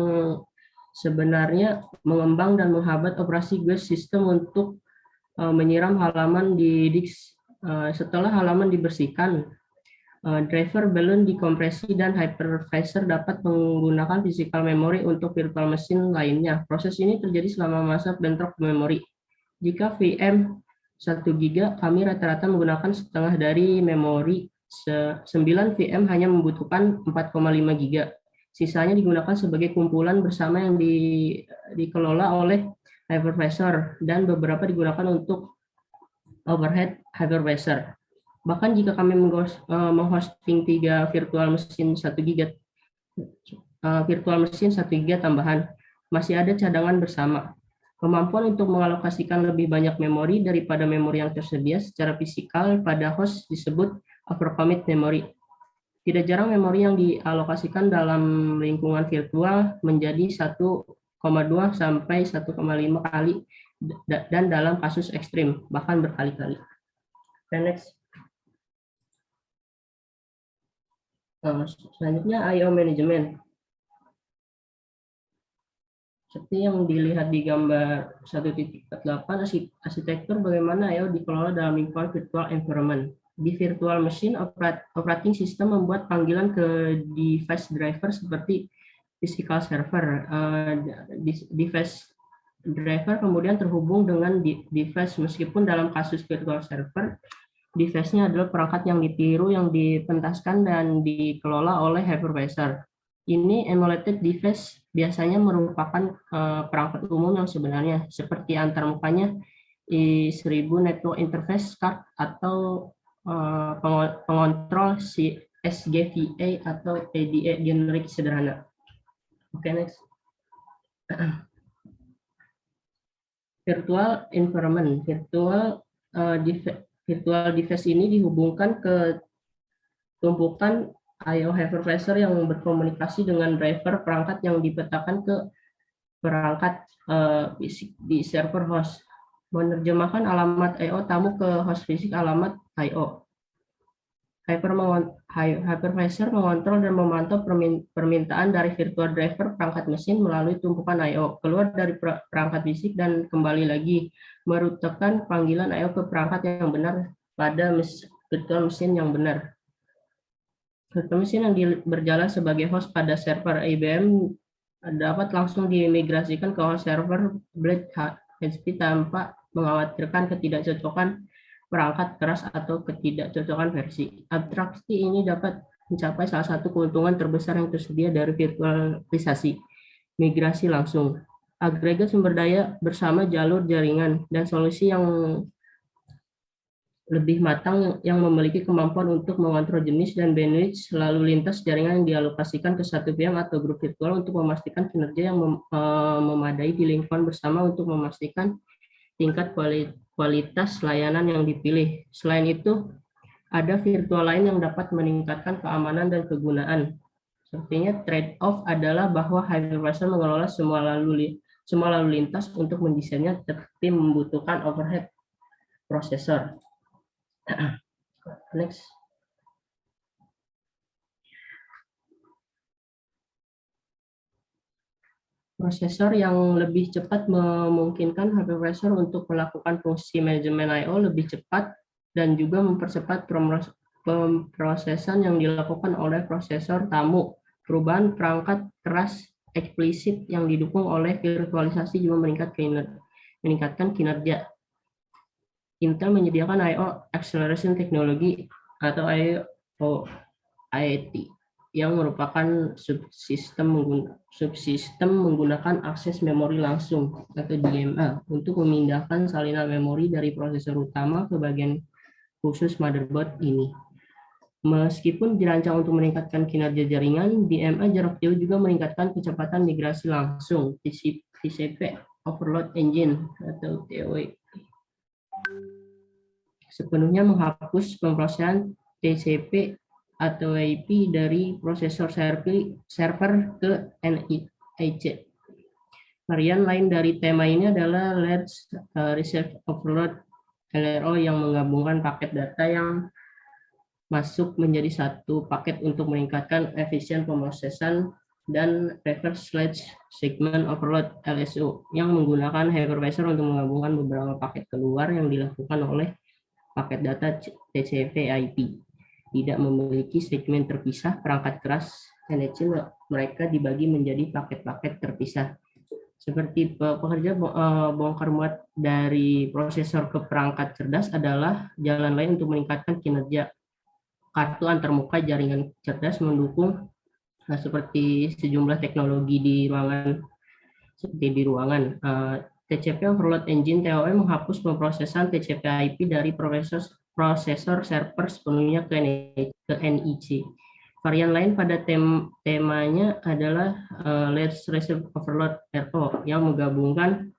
sebenarnya mengembang dan menghambat operasi GUS sistem untuk menyiram halaman di disk. Setelah halaman dibersihkan, driver balloon dikompresi dan hypervisor dapat menggunakan physical memory untuk virtual machine lainnya. Proses ini terjadi selama masa bentrok memori. Jika VM 1 GB, kami rata-rata menggunakan setengah dari memori. 9 VM hanya membutuhkan 4,5 GB. Sisanya digunakan sebagai kumpulan bersama yang dikelola oleh hypervisor dan beberapa digunakan untuk overhead hypervisor. Bahkan jika kami menghosting 3 virtual mesin 1 GB tambahan, masih ada cadangan bersama. Kemampuan untuk mengalokasikan lebih banyak memori daripada memori yang tersedia secara fisikal pada host disebut overcommit memory. Tidak jarang memori yang dialokasikan dalam lingkungan virtual menjadi 1,2 sampai 1,5 kali dan dalam kasus ekstrim bahkan berkali-kali. Next. Selanjutnya I/O management. Seperti yang dilihat di gambar 1.48, arsitektur bagaimana I/O dikelola dalam lingkungan virtual environment. Di virtual machine, operating system membuat panggilan ke device driver seperti physical server. Device driver kemudian terhubung dengan device, meskipun dalam kasus virtual server, device-nya adalah perangkat yang ditiru, yang dipentaskan dan dikelola oleh hypervisor. Ini emulated device biasanya merupakan perangkat umum yang sebenarnya, seperti antarmukanya i1000 Network Interface Card atau pengontrol SGVA atau ADA generik sederhana. Oke, next. Virtual environment. Virtual device ini dihubungkan ke tumpukan I/O hypervisor yang berkomunikasi dengan driver perangkat yang dipetakan ke perangkat fisik di server host. Menerjemahkan alamat I/O tamu ke host fisik alamat I/O. Hypervisor mengontrol dan memantau permintaan dari virtual driver perangkat mesin melalui tumpukan I/O keluar dari perangkat fisik dan kembali lagi merutekan panggilan I/O ke perangkat yang benar pada virtual mesin yang benar. Virtual mesin yang berjalan sebagai host pada server IBM dapat langsung dimigrasikan ke host server Blade HP tanpa mengkhawatirkan ketidakcocokan perangkat keras atau ketidakcocokan versi. Abstraksi ini dapat mencapai salah satu keuntungan terbesar yang tersedia dari virtualisasi, migrasi langsung, agregat sumber daya bersama jalur jaringan, dan solusi yang lebih matang yang memiliki kemampuan untuk mengontrol jenis dan bandwidth lalu lintas jaringan yang dialokasikan ke satu VM atau grup virtual untuk memastikan kinerja yang memadai di lingkungan bersama untuk memastikan tingkat kualitas layanan yang dipilih. Selain itu, ada virtual lain yang dapat meningkatkan keamanan dan kegunaan. Sepertinya trade-off adalah bahwa hypervisor mengelola semua lalu lintas untuk mendesainnya, tetapi membutuhkan overhead prosesor. Next. Prosesor yang lebih cepat memungkinkan hypervisor untuk melakukan fungsi manajemen I/O lebih cepat dan juga mempercepat pemrosesan yang dilakukan oleh prosesor tamu. Perubahan perangkat keras eksplisit yang didukung oleh virtualisasi juga meningkatkan kinerja. Intel menyediakan I/O Acceleration Technology atau IAT yang merupakan subsistem menggunakan akses memori langsung atau DMA untuk memindahkan salinan memori dari prosesor utama ke bagian khusus motherboard ini. Meskipun dirancang untuk meningkatkan kinerja jaringan, DMA jarak jauh juga meningkatkan kecepatan migrasi langsung TCP Overload Engine atau TOE. Sepenuhnya menghapus pemrosesan TCP atau IP dari prosesor server ke NIC. Varian lain dari tema ini adalah Large Reserve Overload LRO yang menggabungkan paket data yang masuk menjadi satu paket untuk meningkatkan efisien pemrosesan, dan Reverse Large Segment Overload LSO yang menggunakan hypervisor untuk menggabungkan beberapa paket keluar yang dilakukan oleh paket data TCP/IP. Tidak memiliki segmen terpisah perangkat keras NIC, mereka dibagi menjadi paket-paket terpisah. Seperti pekerja bongkar muat dari prosesor ke perangkat cerdas adalah jalan lain untuk meningkatkan kinerja. Kartu antarmuka jaringan cerdas mendukung seperti sejumlah teknologi di ruangan. TCP Overload Engine TOE menghapus pemrosesan TCP/IP dari prosesor server sepenuhnya ke NIC. Varian lain pada temanya adalah Large Reserve Overload RO yang menggabungkan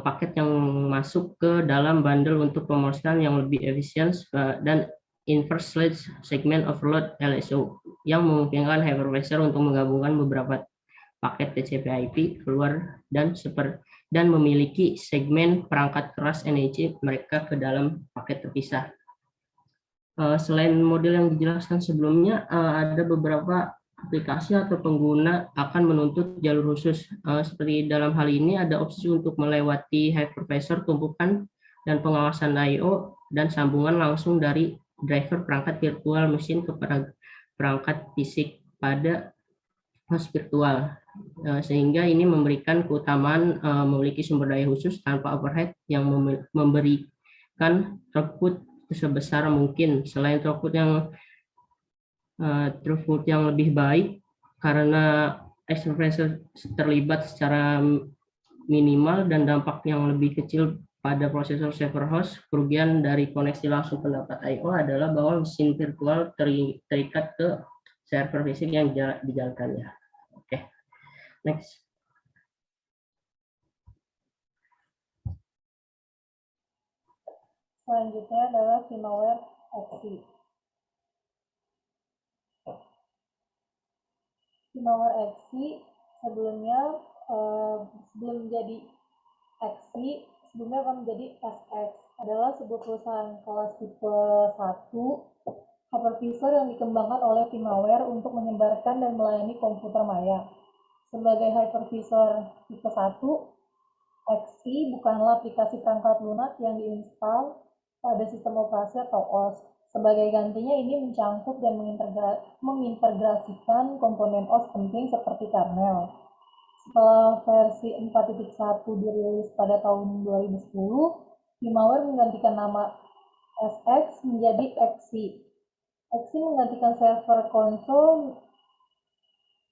paket yang masuk ke dalam bundle untuk pemrosesan yang lebih efisien, dan Inverse Large Segment Overload LSO yang memungkinkan hypervisor untuk menggabungkan beberapa paket TCP/IP keluar dan memiliki segmen perangkat keras NIC mereka ke dalam paket terpisah. Selain model yang dijelaskan sebelumnya, ada beberapa aplikasi atau pengguna akan menuntut jalur khusus. Seperti dalam hal ini ada opsi untuk melewati hypervisor tumpukan dan pengawasan I/O dan sambungan langsung dari driver perangkat virtual mesin ke perangkat fisik pada host virtual. Sehingga ini memberikan keutamaan memiliki sumber daya khusus tanpa overhead yang memberikan throughput sebesar mungkin. Selain throughput yang lebih baik, karena external pressure terlibat secara minimal dan dampak yang lebih kecil pada prosesor server host, kerugian dari koneksi langsung pendapat I/O adalah bahwa mesin virtual terikat ke server fisik yang dijalankannya. Oke, next. Selanjutnya adalah firmware XC. Firmware XC sebelumnya sebelum menjadi XC, sebelumnya akan menjadi SX, adalah sebuah perusahaan kelas tipe 1 hypervisor yang dikembangkan oleh firmware untuk menyebarkan dan melayani komputer maya. Sebagai hypervisor tipe 1, XC bukanlah aplikasi perangkat lunak yang diinstal pada sistem operasi atau OS. Sebagai gantinya, ini mencangkup dan mengintegrasikan komponen OS penting seperti kernel. Setelah versi 4.1 dirilis pada tahun 2010, firmware menggantikan nama SX menjadi XC. XC menggantikan server konsol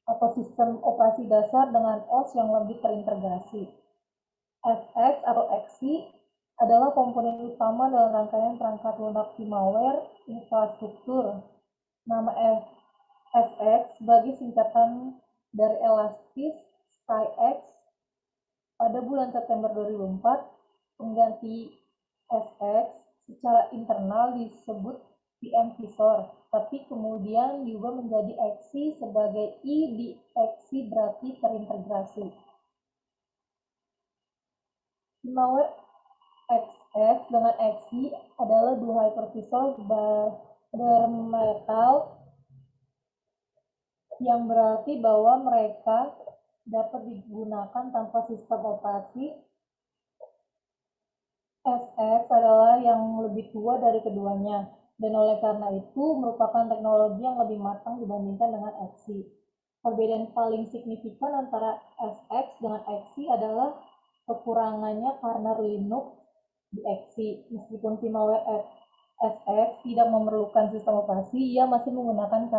atau sistem operasi dasar dengan OS yang lebih terintegrasi. SX atau XC adalah komponen utama dalam rangkaian perangkat lunak firmware infrastruktur. Nama SX sebagai singkatan dari Elastis SkyX. Pada bulan September 2004, pengganti SX secara internal disebut VM Visor, tapi kemudian diubah menjadi XC sebagai I di XC berarti terintegrasi. Firmware XX dengan XC adalah dua hypervisor bermetal yang berarti bahwa mereka dapat digunakan tanpa sistem operasi. SX adalah yang lebih tua dari keduanya, dan oleh karena itu merupakan teknologi yang lebih matang dibandingkan dengan XC. Perbedaan paling signifikan antara SX dengan XC adalah kekurangannya kernel Linux di XC. Meskipun firmware SX tidak memerlukan sistem operasi, ia masih menggunakan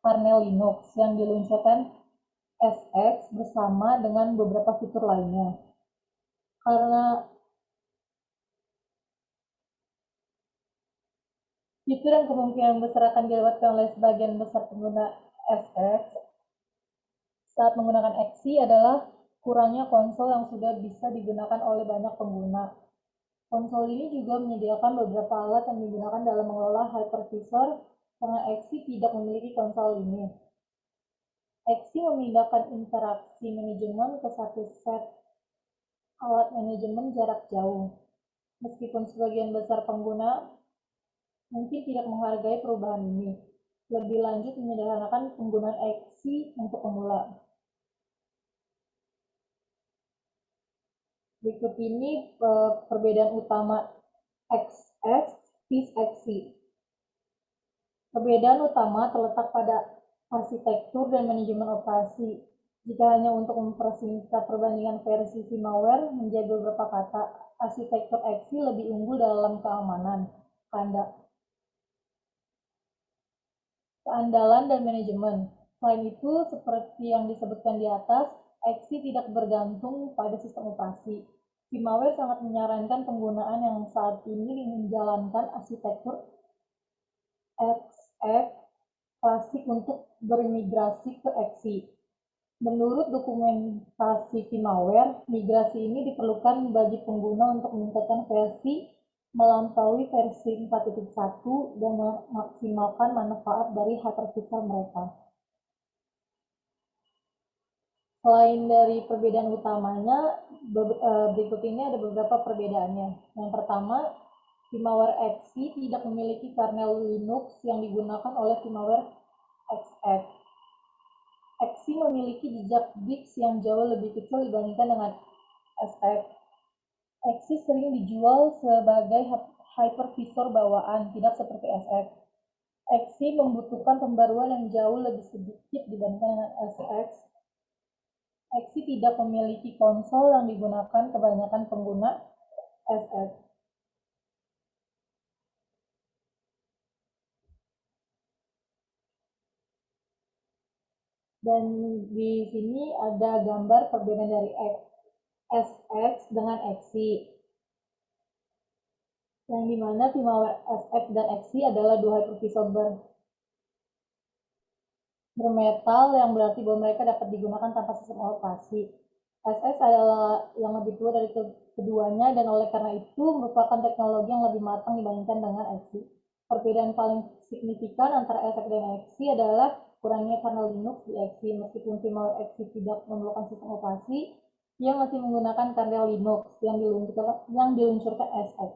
kernel Linux yang diluncurkan SX bersama dengan beberapa fitur lainnya. Karena fitur yang kemungkinan besar akan dilewatkan oleh sebagian besar pengguna SX saat menggunakan XC adalah kurangnya konsol yang sudah bisa digunakan oleh banyak pengguna. Konsol ini juga menyediakan beberapa alat yang digunakan dalam mengelola hypervisor karena XC tidak memiliki konsol ini. XC memindahkan interaksi manajemen ke satu set alat manajemen jarak jauh. Meskipun sebagian besar pengguna mungkin tidak menghargai perubahan ini, lebih lanjut menyederhanakan penggunaan XC untuk pemula. Berikut ini perbedaan utama XX vs XC. Perbedaan utama terletak pada arsitektur dan manajemen operasi. Jika hanya untuk mempersingkat perbandingan versi firmware menjadi beberapa kata, arsitektur XC lebih unggul dalam keamanan, keandalan, dan manajemen. Selain itu, seperti yang disebutkan di atas, XC tidak bergantung pada sistem operasi. Firmware sangat menyarankan penggunaan yang saat ini menjalankan arsitektur XX klasik untuk bermigrasi ke XC. Menurut dokumentasi firmware, migrasi ini diperlukan bagi pengguna untuk meningkatkan versi melampaui versi 4.1 dan memaksimalkan manfaat dari hypervisor mereka. Selain dari perbedaan utamanya, berikut ini ada beberapa perbedaannya. Yang pertama, firmware XC tidak memiliki kernel Linux yang digunakan oleh firmware XX. XC memiliki jejak bits yang jauh lebih kecil dibandingkan dengan SX. XC sering dijual sebagai hypervisor bawaan, tidak seperti SX. XC membutuhkan pembaruan yang jauh lebih sedikit dibandingkan dengan SX. XC tidak memiliki konsol yang digunakan kebanyakan pengguna SX. Dan di sini ada gambar perbedaan dari SX dengan XY. Yang dimana firmware SX dan XY adalah dua hypervisor bermetal yang berarti bahwa mereka dapat digunakan tanpa sistem operasi. SX adalah yang lebih tua dari keduanya dan oleh karena itu merupakan teknologi yang lebih matang dibandingkan dengan XY. Perbedaan paling signifikan antara SX dan XY adalah kurangnya kernel Linux di XY. Meskipun firmware XY tidak memerlukan sistem operasi, ia masih menggunakan kernel Linux yang diluncurkan SX.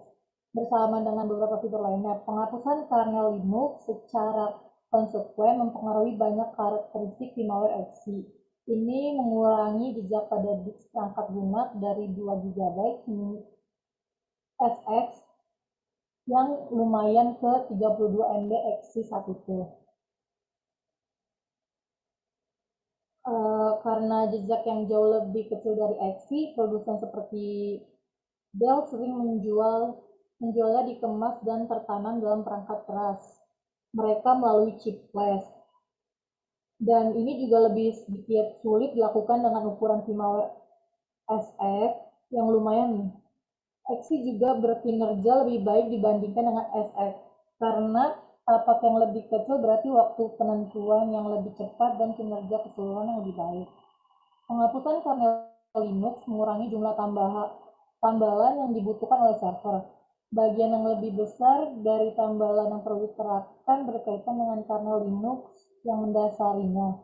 Bersama dengan beberapa fitur lainnya, penghapusan kernel Linux secara konsekuen mempengaruhi banyak karakteristik firmware XY. Ini mengurangi jejak pada disk perangkat lunak dari 2 GB SX yang lumayan ke 32 MB XY1T. Karena jejak yang jauh lebih kecil dari XY, produsen seperti Dell sering menjualnya dikemas dan tertanam dalam perangkat keras mereka melalui chip flash. Dan ini juga lebih sedikit sulit dilakukan dengan ukuran firmware SX yang lumayan. XY juga berkinerja lebih baik dibandingkan dengan SX karena tapak yang lebih kecil berarti waktu penentuan yang lebih cepat dan kinerja keseluruhan yang lebih baik. Penghapusan kernel Linux mengurangi jumlah tambalan yang dibutuhkan oleh server. Bagian yang lebih besar dari tambalan yang perlu diterapkan berkaitan dengan kernel Linux yang mendasarinya,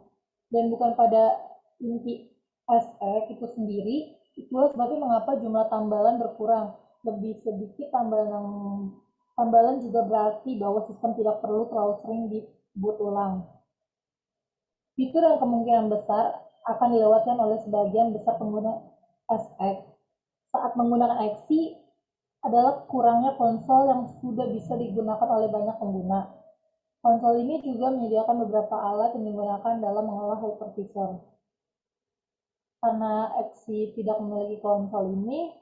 dan bukan pada inti SX itu sendiri. Itulah sebabnya mengapa jumlah tambalan berkurang. Lebih sedikit tambalan juga berarti bahwa sistem tidak perlu terlalu sering diboot ulang. Fitur yang kemungkinan besar akan dilewatkan oleh sebagian besar pengguna SX saat menggunakan XY adalah kurangnya konsol yang sudah bisa digunakan oleh banyak pengguna. Konsol ini juga menyediakan beberapa alat yang digunakan dalam mengolah hypervisor. Karena XY tidak memiliki konsol ini,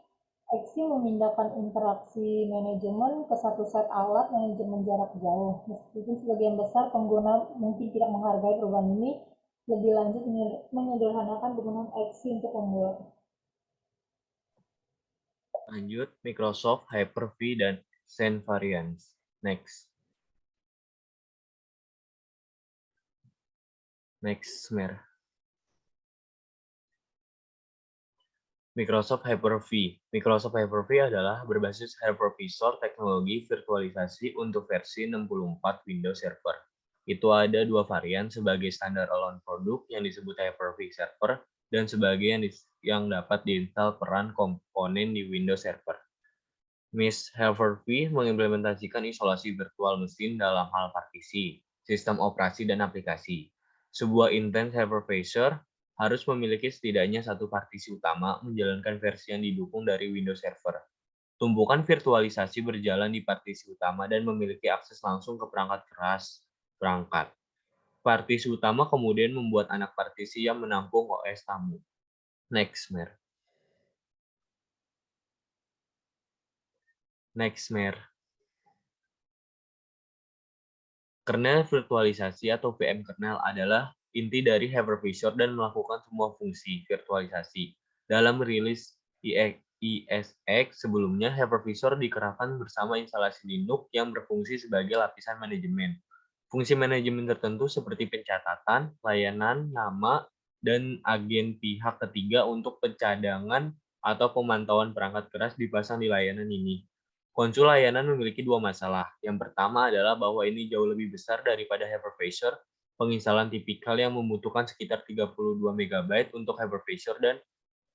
XY memindahkan interaksi manajemen ke satu set alat manajemen jarak jauh. Meskipun sebagian besar pengguna mungkin tidak menghargai perubahan ini, lebih lanjut menyederhanakan penggunaan XY untuk pemula. Lanjut, Microsoft Hyper-V dan Xen Variants. Next, Mer. Microsoft Hyper-V. Microsoft Hyper-V adalah berbasis hypervisor teknologi virtualisasi untuk versi 64 Windows Server. Itu ada dua varian sebagai standalone produk yang disebut Hyper-V Server dan sebagai yang dapat diinstal peran komponen di Windows Server. Miss Hyper-V mengimplementasikan isolasi virtual mesin dalam hal partisi, sistem operasi, dan aplikasi. Sebuah intent hypervisor harus memiliki setidaknya satu partisi utama menjalankan versi yang didukung dari Windows Server. Tumpukan virtualisasi berjalan di partisi utama dan memiliki akses langsung ke perangkat keras perangkat. Partisi utama kemudian membuat anak partisi yang menampung OS tamu. Next, Mer. Kernel virtualisasi atau VM kernel adalah inti dari hypervisor dan melakukan semua fungsi virtualisasi. Dalam rilis ESX sebelumnya, hypervisor dikerahkan bersama instalasi Linux yang berfungsi sebagai lapisan manajemen. Fungsi manajemen tertentu seperti pencatatan, layanan, nama, dan agen pihak ketiga untuk pencadangan atau pemantauan perangkat keras dipasang di layanan ini. Konsul layanan memiliki dua masalah. Yang pertama adalah bahwa ini jauh lebih besar daripada hypervisor. Penginstalan tipikal yang membutuhkan sekitar 32 MB untuk hypervisor dan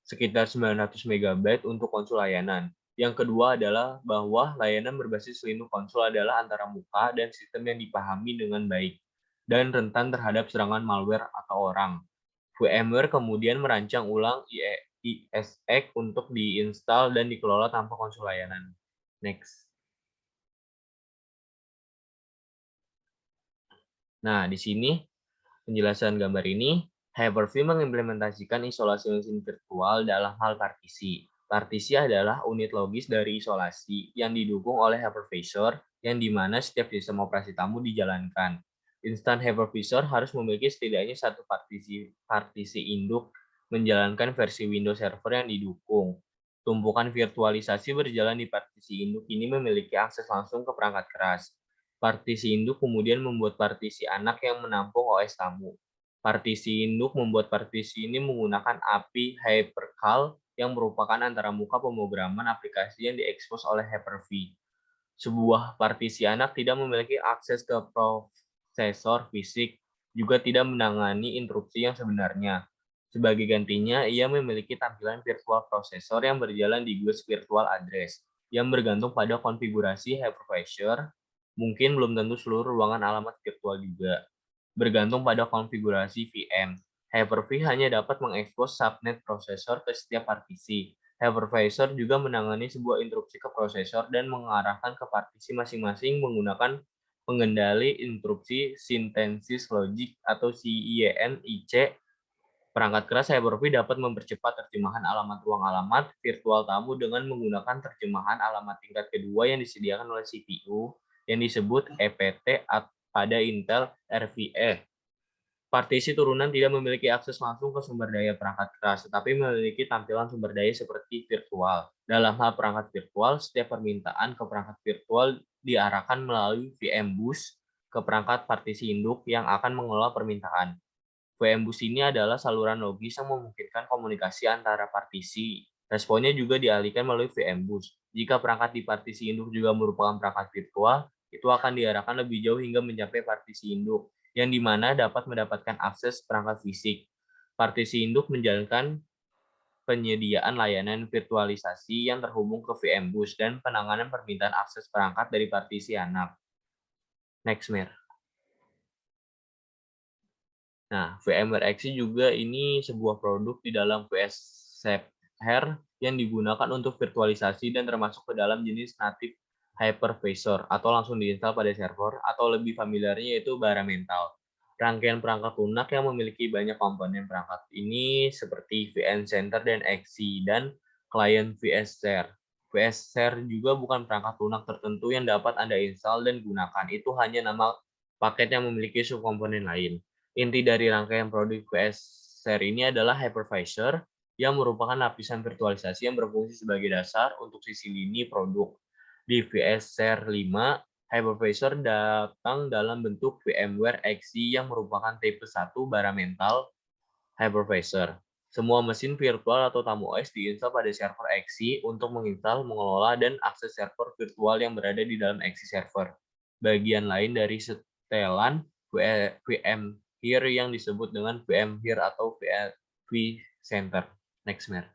sekitar 900 MB untuk konsul layanan. Yang kedua adalah bahwa layanan berbasis Linux konsul adalah antara muka dan sistem yang dipahami dengan baik dan rentan terhadap serangan malware atau orang. VMware kemudian merancang ulang ESX untuk diinstal dan dikelola tanpa konsul layanan. Next. Nah, di sini penjelasan gambar ini, Hyper-V mengimplementasikan isolasi mesin virtual dalam hal partisi. Partisi adalah unit logis dari isolasi yang didukung oleh hypervisor yang di mana setiap sistem operasi tamu dijalankan. Instant Hypervisor harus memiliki setidaknya satu partisi induk menjalankan versi Windows Server yang didukung. Tumpukan virtualisasi berjalan di partisi induk ini memiliki akses langsung ke perangkat keras. Partisi induk kemudian membuat partisi anak yang menampung OS tamu. Partisi induk membuat partisi ini menggunakan API Hypercal yang merupakan antaramuka pemrograman aplikasi yang diekspos oleh Hyper-V. Sebuah partisi anak tidak memiliki akses ke prosesor fisik, juga tidak menangani interupsi yang sebenarnya. Sebagai gantinya, ia memiliki tampilan virtual prosesor yang berjalan di bus virtual address, yang bergantung pada konfigurasi hypervisor, mungkin belum tentu seluruh ruangan alamat virtual juga. Bergantung pada konfigurasi VM, Hyper-V hanya dapat mengekspos subnet prosesor ke setiap partisi. Hypervisor juga menangani sebuah interupsi ke prosesor dan mengarahkan ke partisi masing-masing menggunakan pengendali interupsi sintesis logik atau CIN-IC. Perangkat keras Hyper-V dapat mempercepat terjemahan alamat ruang alamat virtual tamu dengan menggunakan terjemahan alamat tingkat kedua yang disediakan oleh CPU yang disebut EPT pada Intel RVE. Partisi turunan tidak memiliki akses langsung ke sumber daya perangkat keras, tetapi memiliki tampilan sumber daya seperti virtual. Dalam hal perangkat virtual, setiap permintaan ke perangkat virtual diarahkan melalui VMBus ke perangkat partisi induk yang akan mengelola permintaan. VMBus ini adalah saluran logis yang memungkinkan komunikasi antara partisi. Responnya juga dialihkan melalui VMBus. Jika perangkat di partisi induk juga merupakan perangkat virtual, itu akan diarahkan lebih jauh hingga mencapai partisi induk, yang dimana dapat mendapatkan akses perangkat fisik. Partisi induk menjalankan penyediaan layanan virtualisasi yang terhubung ke VMBus dan penanganan permintaan akses perangkat dari partisi anak. Next, Mir. Nah, VMware Xi juga ini sebuah produk di dalam vSphere yang digunakan untuk virtualisasi dan termasuk ke dalam jenis native hypervisor atau langsung diinstal pada server atau lebih familiarnya yaitu bare metal. Rangkaian perangkat lunak yang memiliki banyak komponen perangkat ini seperti vNcenter dan Xi dan klien vSphere. vSphere juga bukan perangkat lunak tertentu yang dapat Anda install dan gunakan. Itu hanya nama paket yang memiliki subkomponen lain. Inti dari rangkaian produk vSphere ini adalah hypervisor yang merupakan lapisan virtualisasi yang berfungsi sebagai dasar untuk sisi lini produk. Di vSphere 5, hypervisor datang dalam bentuk VMware Xi yang merupakan tipe 1 bare metal hypervisor. Semua mesin virtual atau tamu OS diinstal pada server Xi untuk menginstal, mengelola, dan akses server virtual yang berada di dalam Xi server. Bagian lain dari setelan VM Here yang disebut dengan VMware atau vCenter. Next, Mer.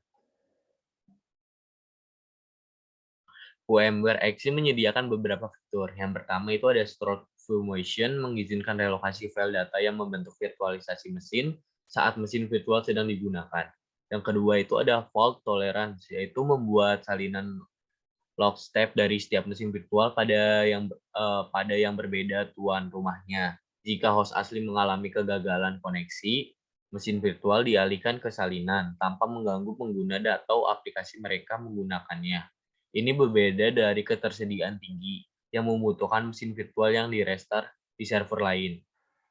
VMware Xi menyediakan beberapa fitur. Yang pertama itu ada Stored View Motion, mengizinkan relokasi file data yang membentuk virtualisasi mesin saat mesin virtual sedang digunakan. Yang kedua itu ada Fault Tolerance, yaitu membuat salinan log step dari setiap mesin virtual pada yang berbeda tuan rumahnya. Jika host asli mengalami kegagalan koneksi, mesin virtual dialihkan ke salinan tanpa mengganggu pengguna atau aplikasi mereka menggunakannya. Ini berbeda dari ketersediaan tinggi yang membutuhkan mesin virtual yang di-restart di server lain.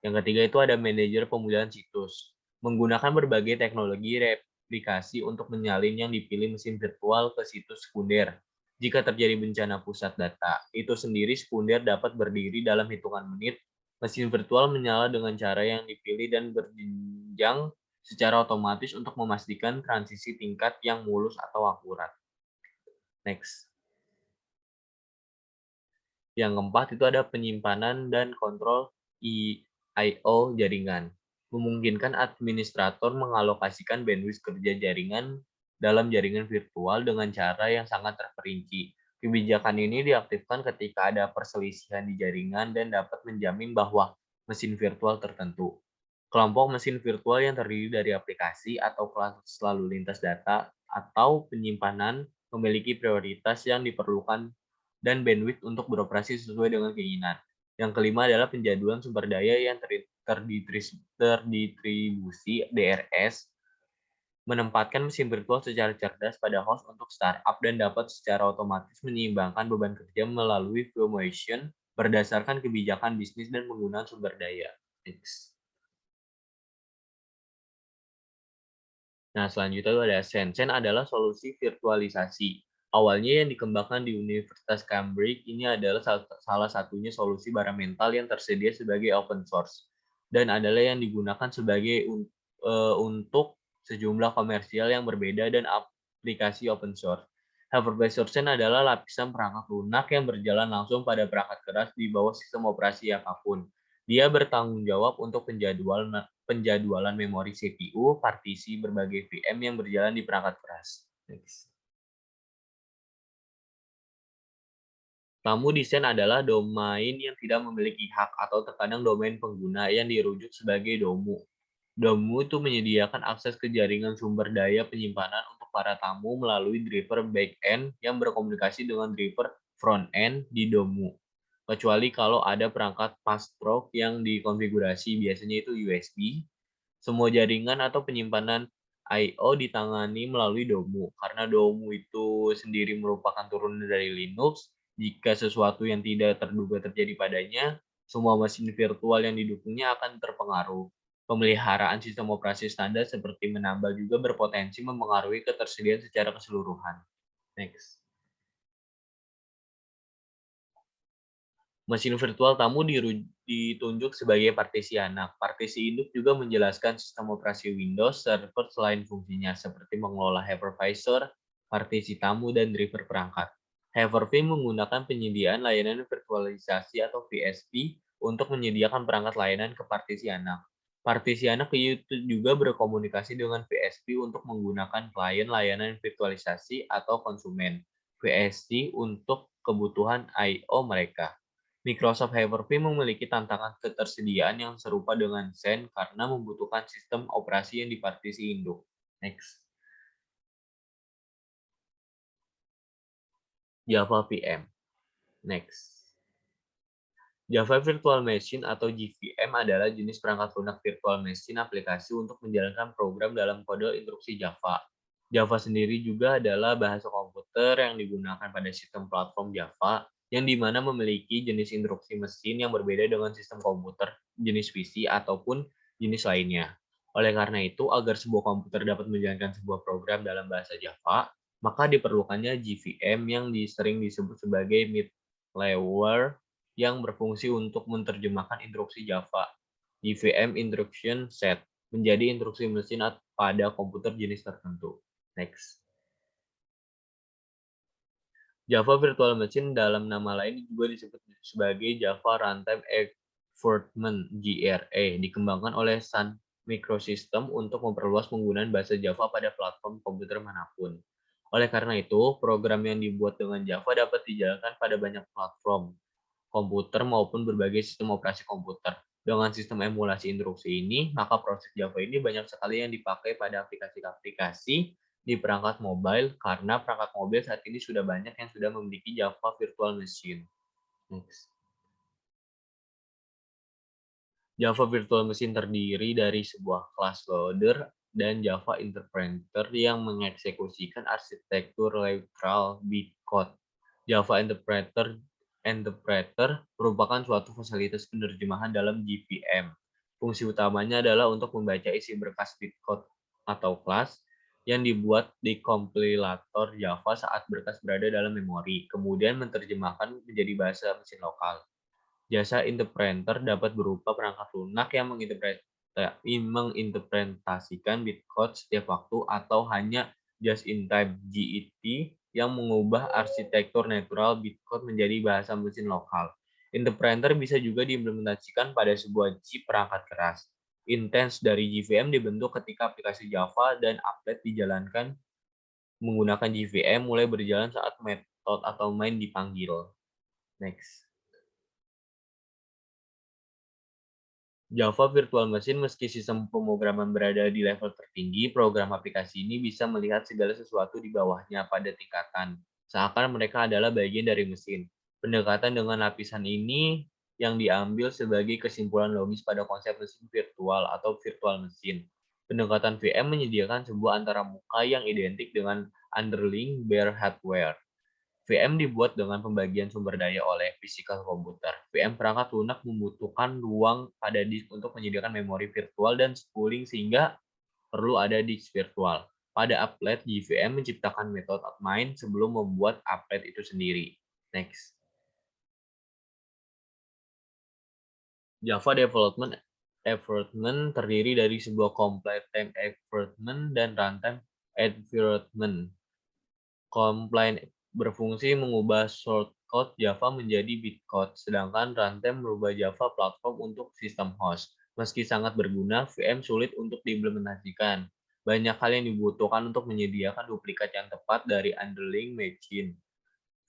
Yang ketiga itu ada manajer pemulihan situs. Menggunakan berbagai teknologi replikasi untuk menyalin yang dipilih mesin virtual ke situs sekunder. Jika terjadi bencana pusat data, itu sendiri sekunder dapat berdiri dalam hitungan menit. Mesin virtual menyala dengan cara yang dipilih dan berjenjang secara otomatis untuk memastikan transisi tingkat yang mulus atau akurat. Next. Yang keempat itu ada penyimpanan dan kontrol I/O jaringan. Memungkinkan administrator mengalokasikan bandwidth kerja jaringan dalam jaringan virtual dengan cara yang sangat terperinci. Kebijakan ini diaktifkan ketika ada perselisihan di jaringan dan dapat menjamin bahwa mesin virtual tertentu. Kelompok mesin virtual yang terdiri dari aplikasi atau kelas lalu lintas data atau penyimpanan memiliki prioritas yang diperlukan dan bandwidth untuk beroperasi sesuai dengan keinginan. Yang kelima adalah penjadwalan sumber daya yang terdistribusi DRS, menempatkan mesin virtual secara cerdas pada host untuk startup dan dapat secara otomatis menyeimbangkan beban kerja melalui view motion berdasarkan kebijakan bisnis dan penggunaan sumber daya. Next. Nah, selanjutnya itu ada Sen. Sen adalah solusi virtualisasi. Awalnya yang dikembangkan di Universitas Cambridge, ini adalah salah satunya solusi mental yang tersedia sebagai open source dan adalah yang digunakan sebagai untuk sejumlah komersial yang berbeda dan aplikasi open source. Hypervisor Sen adalah lapisan perangkat lunak yang berjalan langsung pada perangkat keras di bawah sistem operasi apapun. Dia bertanggung jawab untuk penjadwalan memori CPU, partisi berbagai VM yang berjalan di perangkat keras. Next. Tamu desain adalah domain yang tidak memiliki hak atau terkadang domain pengguna yang dirujuk sebagai DOMU. DOMU itu menyediakan akses ke jaringan sumber daya penyimpanan untuk para tamu melalui driver backend yang berkomunikasi dengan driver frontend di DOMU. Kecuali kalau ada perangkat passthrough yang dikonfigurasi, biasanya itu USB. Semua jaringan atau penyimpanan I/O ditangani melalui DOMU. Karena DOMU itu sendiri merupakan turunan dari Linux, jika sesuatu yang tidak terduga terjadi padanya, semua mesin virtual yang didukungnya akan terpengaruh. Pemeliharaan sistem operasi standar seperti menambah juga berpotensi mempengaruhi ketersediaan secara keseluruhan. Next. Mesin virtual tamu ditunjuk sebagai partisi anak. Partisi induk juga menjelaskan sistem operasi Windows Server selain fungsinya, seperti mengelola hypervisor, partisi tamu, dan driver perangkat. Hyper-V menggunakan penyediaan layanan virtualisasi atau VSP untuk menyediakan perangkat layanan ke partisi anak. Partisi anak juga berkomunikasi dengan VSP untuk menggunakan klien layanan virtualisasi atau konsumen VSC untuk kebutuhan I/O mereka. Microsoft Hyper-V memiliki tantangan ketersediaan yang serupa dengan Xen karena membutuhkan sistem operasi yang dipartisi induk. Next. Java VM. Next. Java Virtual Machine atau JVM adalah jenis perangkat lunak virtual machine aplikasi untuk menjalankan program dalam kode instruksi Java. Java sendiri juga adalah bahasa komputer yang digunakan pada sistem platform Java, yang dimana memiliki jenis instruksi mesin yang berbeda dengan sistem komputer, jenis PC, ataupun jenis lainnya. Oleh karena itu, agar sebuah komputer dapat menjalankan sebuah program dalam bahasa Java, maka diperlukannya JVM yang sering disebut sebagai middleware yang berfungsi untuk menerjemahkan instruksi Java, JVM Instruction Set, menjadi instruksi mesin pada komputer jenis tertentu. Next. Java Virtual Machine dalam nama lain juga disebut sebagai Java Runtime Environment (JRE), dikembangkan oleh Sun Microsystems untuk memperluas penggunaan bahasa Java pada platform komputer manapun. Oleh karena itu, program yang dibuat dengan Java dapat dijalankan pada banyak platform komputer maupun berbagai sistem operasi komputer. Dengan sistem emulasi instruksi ini, maka proses Java ini banyak sekali yang dipakai pada aplikasi-aplikasi di perangkat mobile, karena perangkat mobile saat ini sudah banyak yang sudah memiliki Java Virtual Machine. Next. Java Virtual Machine terdiri dari sebuah class loader dan Java interpreter yang mengeksekusikan arsitektur literal bytecode. Java interpreter merupakan suatu fasilitas penerjemahan dalam JVM. Fungsi utamanya adalah untuk membaca isi berkas bytecode atau kelas yang dibuat di kompilator Java saat berkas berada dalam memori, kemudian menerjemahkan menjadi bahasa mesin lokal. Jasa interpreter dapat berupa perangkat lunak yang menginterpretasikan bytecode setiap waktu, atau hanya just-in-time (JIT) yang mengubah arsitektur natural bytecode menjadi bahasa mesin lokal. Interpreter bisa juga diimplementasikan pada sebuah chip perangkat keras. Instance dari JVM dibentuk ketika aplikasi Java dan applet dijalankan menggunakan JVM mulai berjalan saat metode atau main dipanggil. Next. Java Virtual Machine, meski sistem pemrograman berada di level tertinggi, program aplikasi ini bisa melihat segala sesuatu di bawahnya pada tingkatan, seakan mereka adalah bagian dari mesin. Pendekatan dengan lapisan ini yang diambil sebagai kesimpulan logis pada konsep mesin virtual atau virtual machine. Pendekatan VM menyediakan sebuah antaramuka yang identik dengan underlying bare hardware. VM dibuat dengan pembagian sumber daya oleh physical komputer. VM perangkat lunak membutuhkan ruang pada disk untuk menyediakan memori virtual dan spooling sehingga perlu ada disk virtual. Pada applet, JVM menciptakan metode outmine sebelum membuat applet itu sendiri. Next. Java Development Environment terdiri dari sebuah compliant environment dan runtime environment. Compliant berfungsi mengubah shortcode Java menjadi bitcode, sedangkan runtime merubah Java platform untuk sistem host. Meski sangat berguna, VM sulit untuk diimplementasikan. Banyak hal yang dibutuhkan untuk menyediakan duplikat yang tepat dari underlying machine.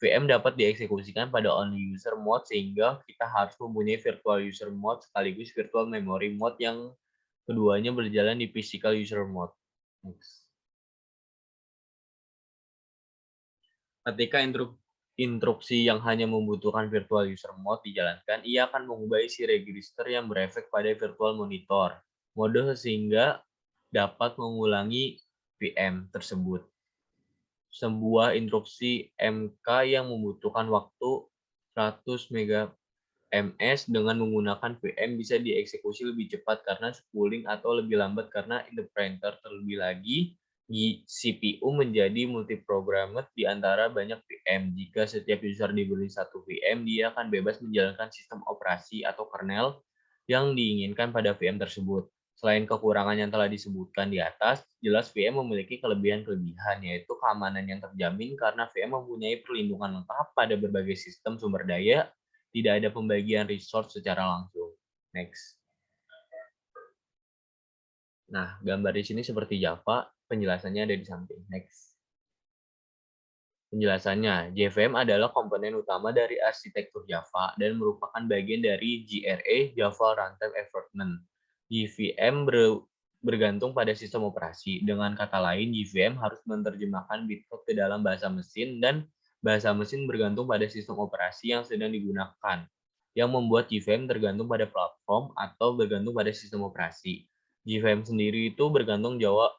VM dapat dieksekusikan pada only user mode sehingga kita harus mempunyai virtual user mode sekaligus virtual memory mode yang keduanya berjalan di physical user mode. Next. Ketika instruksi yang hanya membutuhkan virtual user mode dijalankan, ia akan mengubah isi register yang berefek pada virtual monitor mode sehingga dapat mengulangi VM tersebut. Sebuah instruksi MK yang membutuhkan waktu 100 ms dengan menggunakan VM bisa dieksekusi lebih cepat karena spooling atau lebih lambat karena interpreter. Terlebih lagi, CPU menjadi multiprogrammed di antara banyak VM. Jika setiap user diberi satu VM, dia akan bebas menjalankan sistem operasi atau kernel yang diinginkan pada VM tersebut. Selain kekurangan yang telah disebutkan di atas, jelas VM memiliki kelebihan-kelebihan, yaitu keamanan yang terjamin karena VM mempunyai perlindungan lengkap pada berbagai sistem sumber daya, tidak ada pembagian resource secara langsung. Next. Nah, gambar di sini seperti Java, penjelasannya ada di samping. Next. Penjelasannya, JVM adalah komponen utama dari arsitektur Java dan merupakan bagian dari JRE, Java Runtime Environment. JVM bergantung pada sistem operasi. Dengan kata lain, JVM harus menerjemahkan bitcode ke dalam bahasa mesin dan bahasa mesin bergantung pada sistem operasi yang sedang digunakan, yang membuat JVM tergantung pada platform atau bergantung pada sistem operasi. JVM sendiri itu bertanggung jawab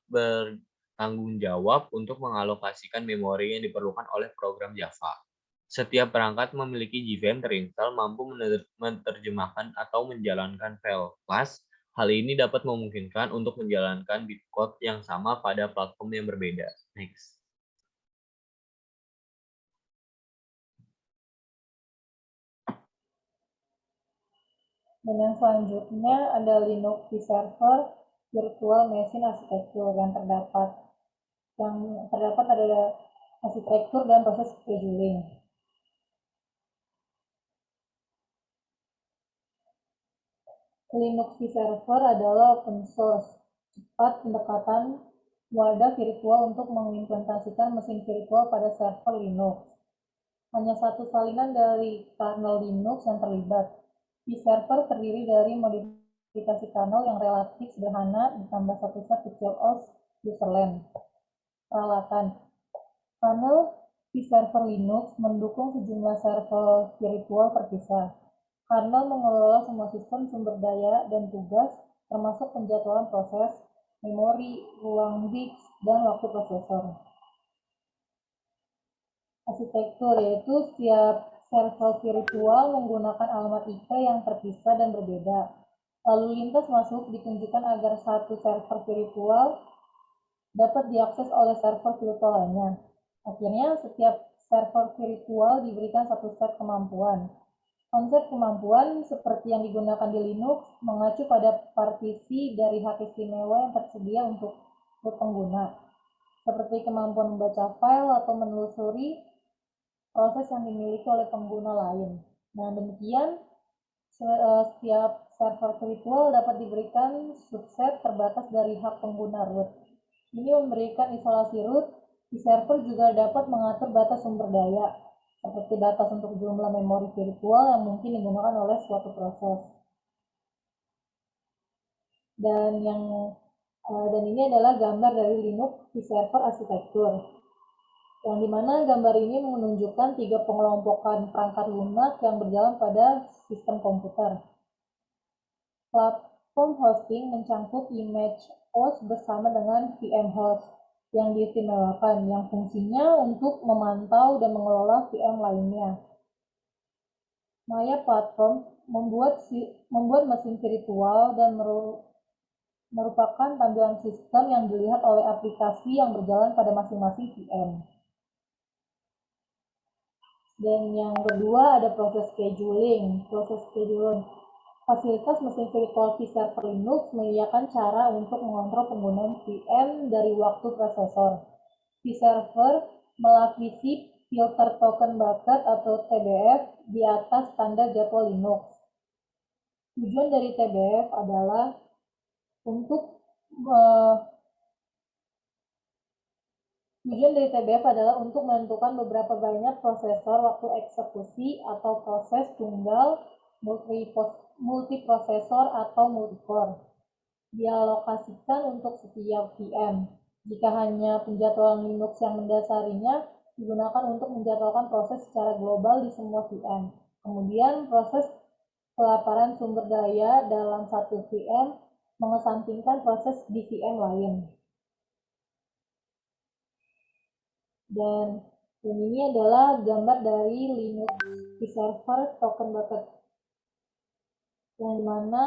untuk mengalokasikan memori yang diperlukan oleh program Java. Setiap perangkat memiliki JVM terinstall mampu menerjemahkan atau menjalankan file class. Hal ini dapat memungkinkan untuk menjalankan bitcode yang sama pada platform yang berbeda. Next. Dan yang selanjutnya ada Linux vServer Virtual Machine Architecture yang terdapat adalah arsitektur dan proses scheduling. Linux vServer adalah open source, cepat pendekatan wadah virtual untuk mengimplementasikan mesin virtual pada server Linux. Hanya satu salinan dari kernel Linux yang terlibat. vServer terdiri dari modifikasi kernel yang relatif sederhana ditambah satu set kecil OS userland. Peralatan. Kernel vServer Linux mendukung sejumlah server virtual terpisah. Kernel mengelola semua sistem sumber daya dan tugas, termasuk penjadwalan proses, memori, ruang disk, dan waktu prosesor. Arsitektur yaitu setiap server virtual menggunakan alamat IP yang terpisah dan berbeda. Lalu lintas masuk ditunjukkan agar satu server virtual dapat diakses oleh server virtual lainnya. Akhirnya, setiap server virtual diberikan satu set kemampuan. Konsep kemampuan seperti yang digunakan di Linux mengacu pada partisi dari hak istimewa yang tersedia untuk pengguna, seperti kemampuan membaca file atau menelusuri proses yang dimiliki oleh pengguna lain. Nah, demikian setiap server virtual dapat diberikan subset terbatas dari hak pengguna root. Ini memberikan isolasi root. vServer juga dapat mengatur batas sumber daya, seperti batas untuk jumlah memori virtual yang mungkin digunakan oleh suatu proses. Dan ini adalah gambar dari Linux vServer arsitektur, yang dimana gambar ini menunjukkan 3 pengelompokan perangkat lunak yang berjalan pada sistem komputer. Platform hosting mencangkup image host bersama dengan VM host. yang diistimewakan, yang fungsinya untuk memantau dan mengelola VM lainnya. Maya Platform membuat mesin virtual dan merupakan tampilan sistem yang dilihat oleh aplikasi yang berjalan pada masing-masing VM. Dan yang kedua ada proses scheduling. Fasilitas mesin virtual vServer Linux menyediakan cara untuk mengontrol penggunaan VM dari waktu prosesor. vServer melapisi filter token bucket atau TBF di atas standar jadwal Linux. Tujuan dari TBF adalah untuk menentukan beberapa banyak prosesor waktu eksekusi atau proses tunggal, multiprosesor atau multicore dialokasikan untuk setiap VM. Jika hanya penjadwalan Linux yang mendasarinya, digunakan untuk menjadwalkan proses secara global di semua VM. Kemudian proses pelaparan sumber daya dalam satu VM mengesampingkan proses di VM lain. Dan ini adalah gambar dari Linux vServer Token Bucket, yang dimana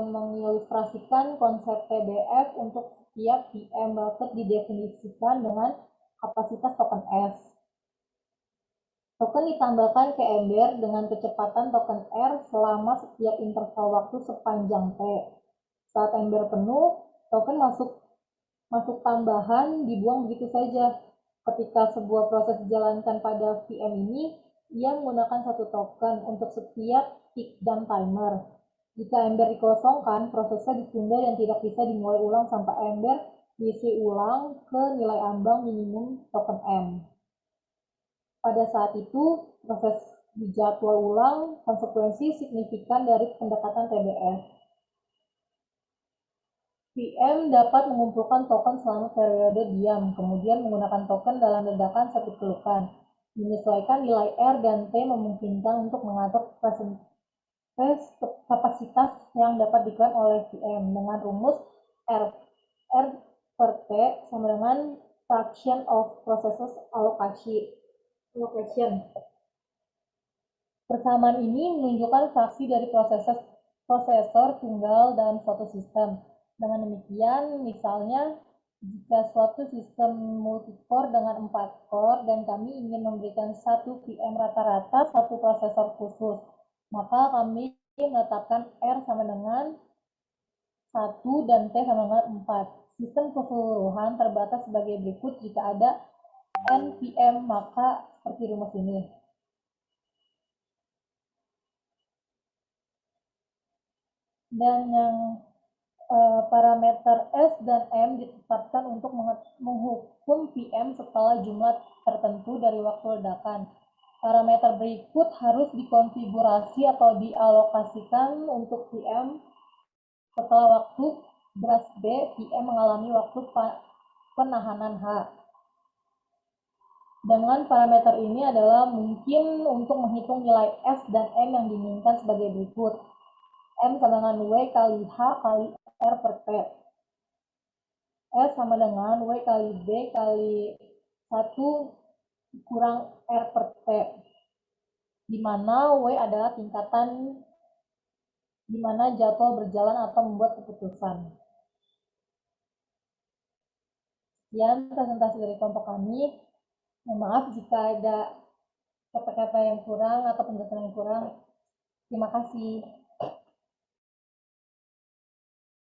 mengilustrasikan konsep TBF untuk setiap VM bucket didefinisikan dengan kapasitas token S. Token ditambahkan ke Ember dengan kecepatan token R selama setiap interval waktu sepanjang T. Saat Ember penuh, token masuk tambahan dibuang begitu saja. Ketika sebuah proses dijalankan pada VM ini, ia menggunakan satu token untuk setiap tick dan timer. Jika Ember dikosongkan, prosesnya ditunda dan tidak bisa dimulai ulang sampai Ember diisi ulang ke nilai ambang minimum token M. Pada saat itu, proses dijadwal ulang konsekuensi signifikan dari pendekatan TBF. VM dapat mengumpulkan token selama periode diam, kemudian menggunakan token dalam ledakan satu kelukan. Menyesuaikan nilai R dan T memungkinkan untuk mengatur kapasitas yang dapat dikeluarkan oleh VM dengan rumus R per T sama dengan fraction of processes allocation. Persamaan ini menunjukkan fraksi dari prosesor tunggal dalam suatu sistem. Dengan demikian, misalnya, jika suatu sistem multicore dengan 4 core dan kami ingin memberikan satu VM rata-rata satu prosesor khusus, maka kami menetapkan R sama dengan 1 dan T sama dengan 4. Sistem keseluruhan terbatas sebagai berikut jika ada N VM, maka seperti rumus ini. Dan yang parameter S dan M ditetapkan untuk menghukum VM setelah jumlah tertentu dari waktu ledakan. Parameter berikut harus dikonfigurasi atau dialokasikan untuk VM setelah waktu beras B, VM mengalami waktu penahanan H. Dengan parameter ini adalah mungkin untuk menghitung nilai S dan M yang diinginkan sebagai berikut. M sama dengan W kali H kali R per T. S sama dengan W kali B kali 1 kurang R per T. Di mana W adalah tingkatan di mana jadwal berjalan atau membuat keputusan. Sekian presentasi dari kelompok kami. Mohon maaf jika ada kata-kata yang kurang atau penjelasan yang kurang. Terima kasih.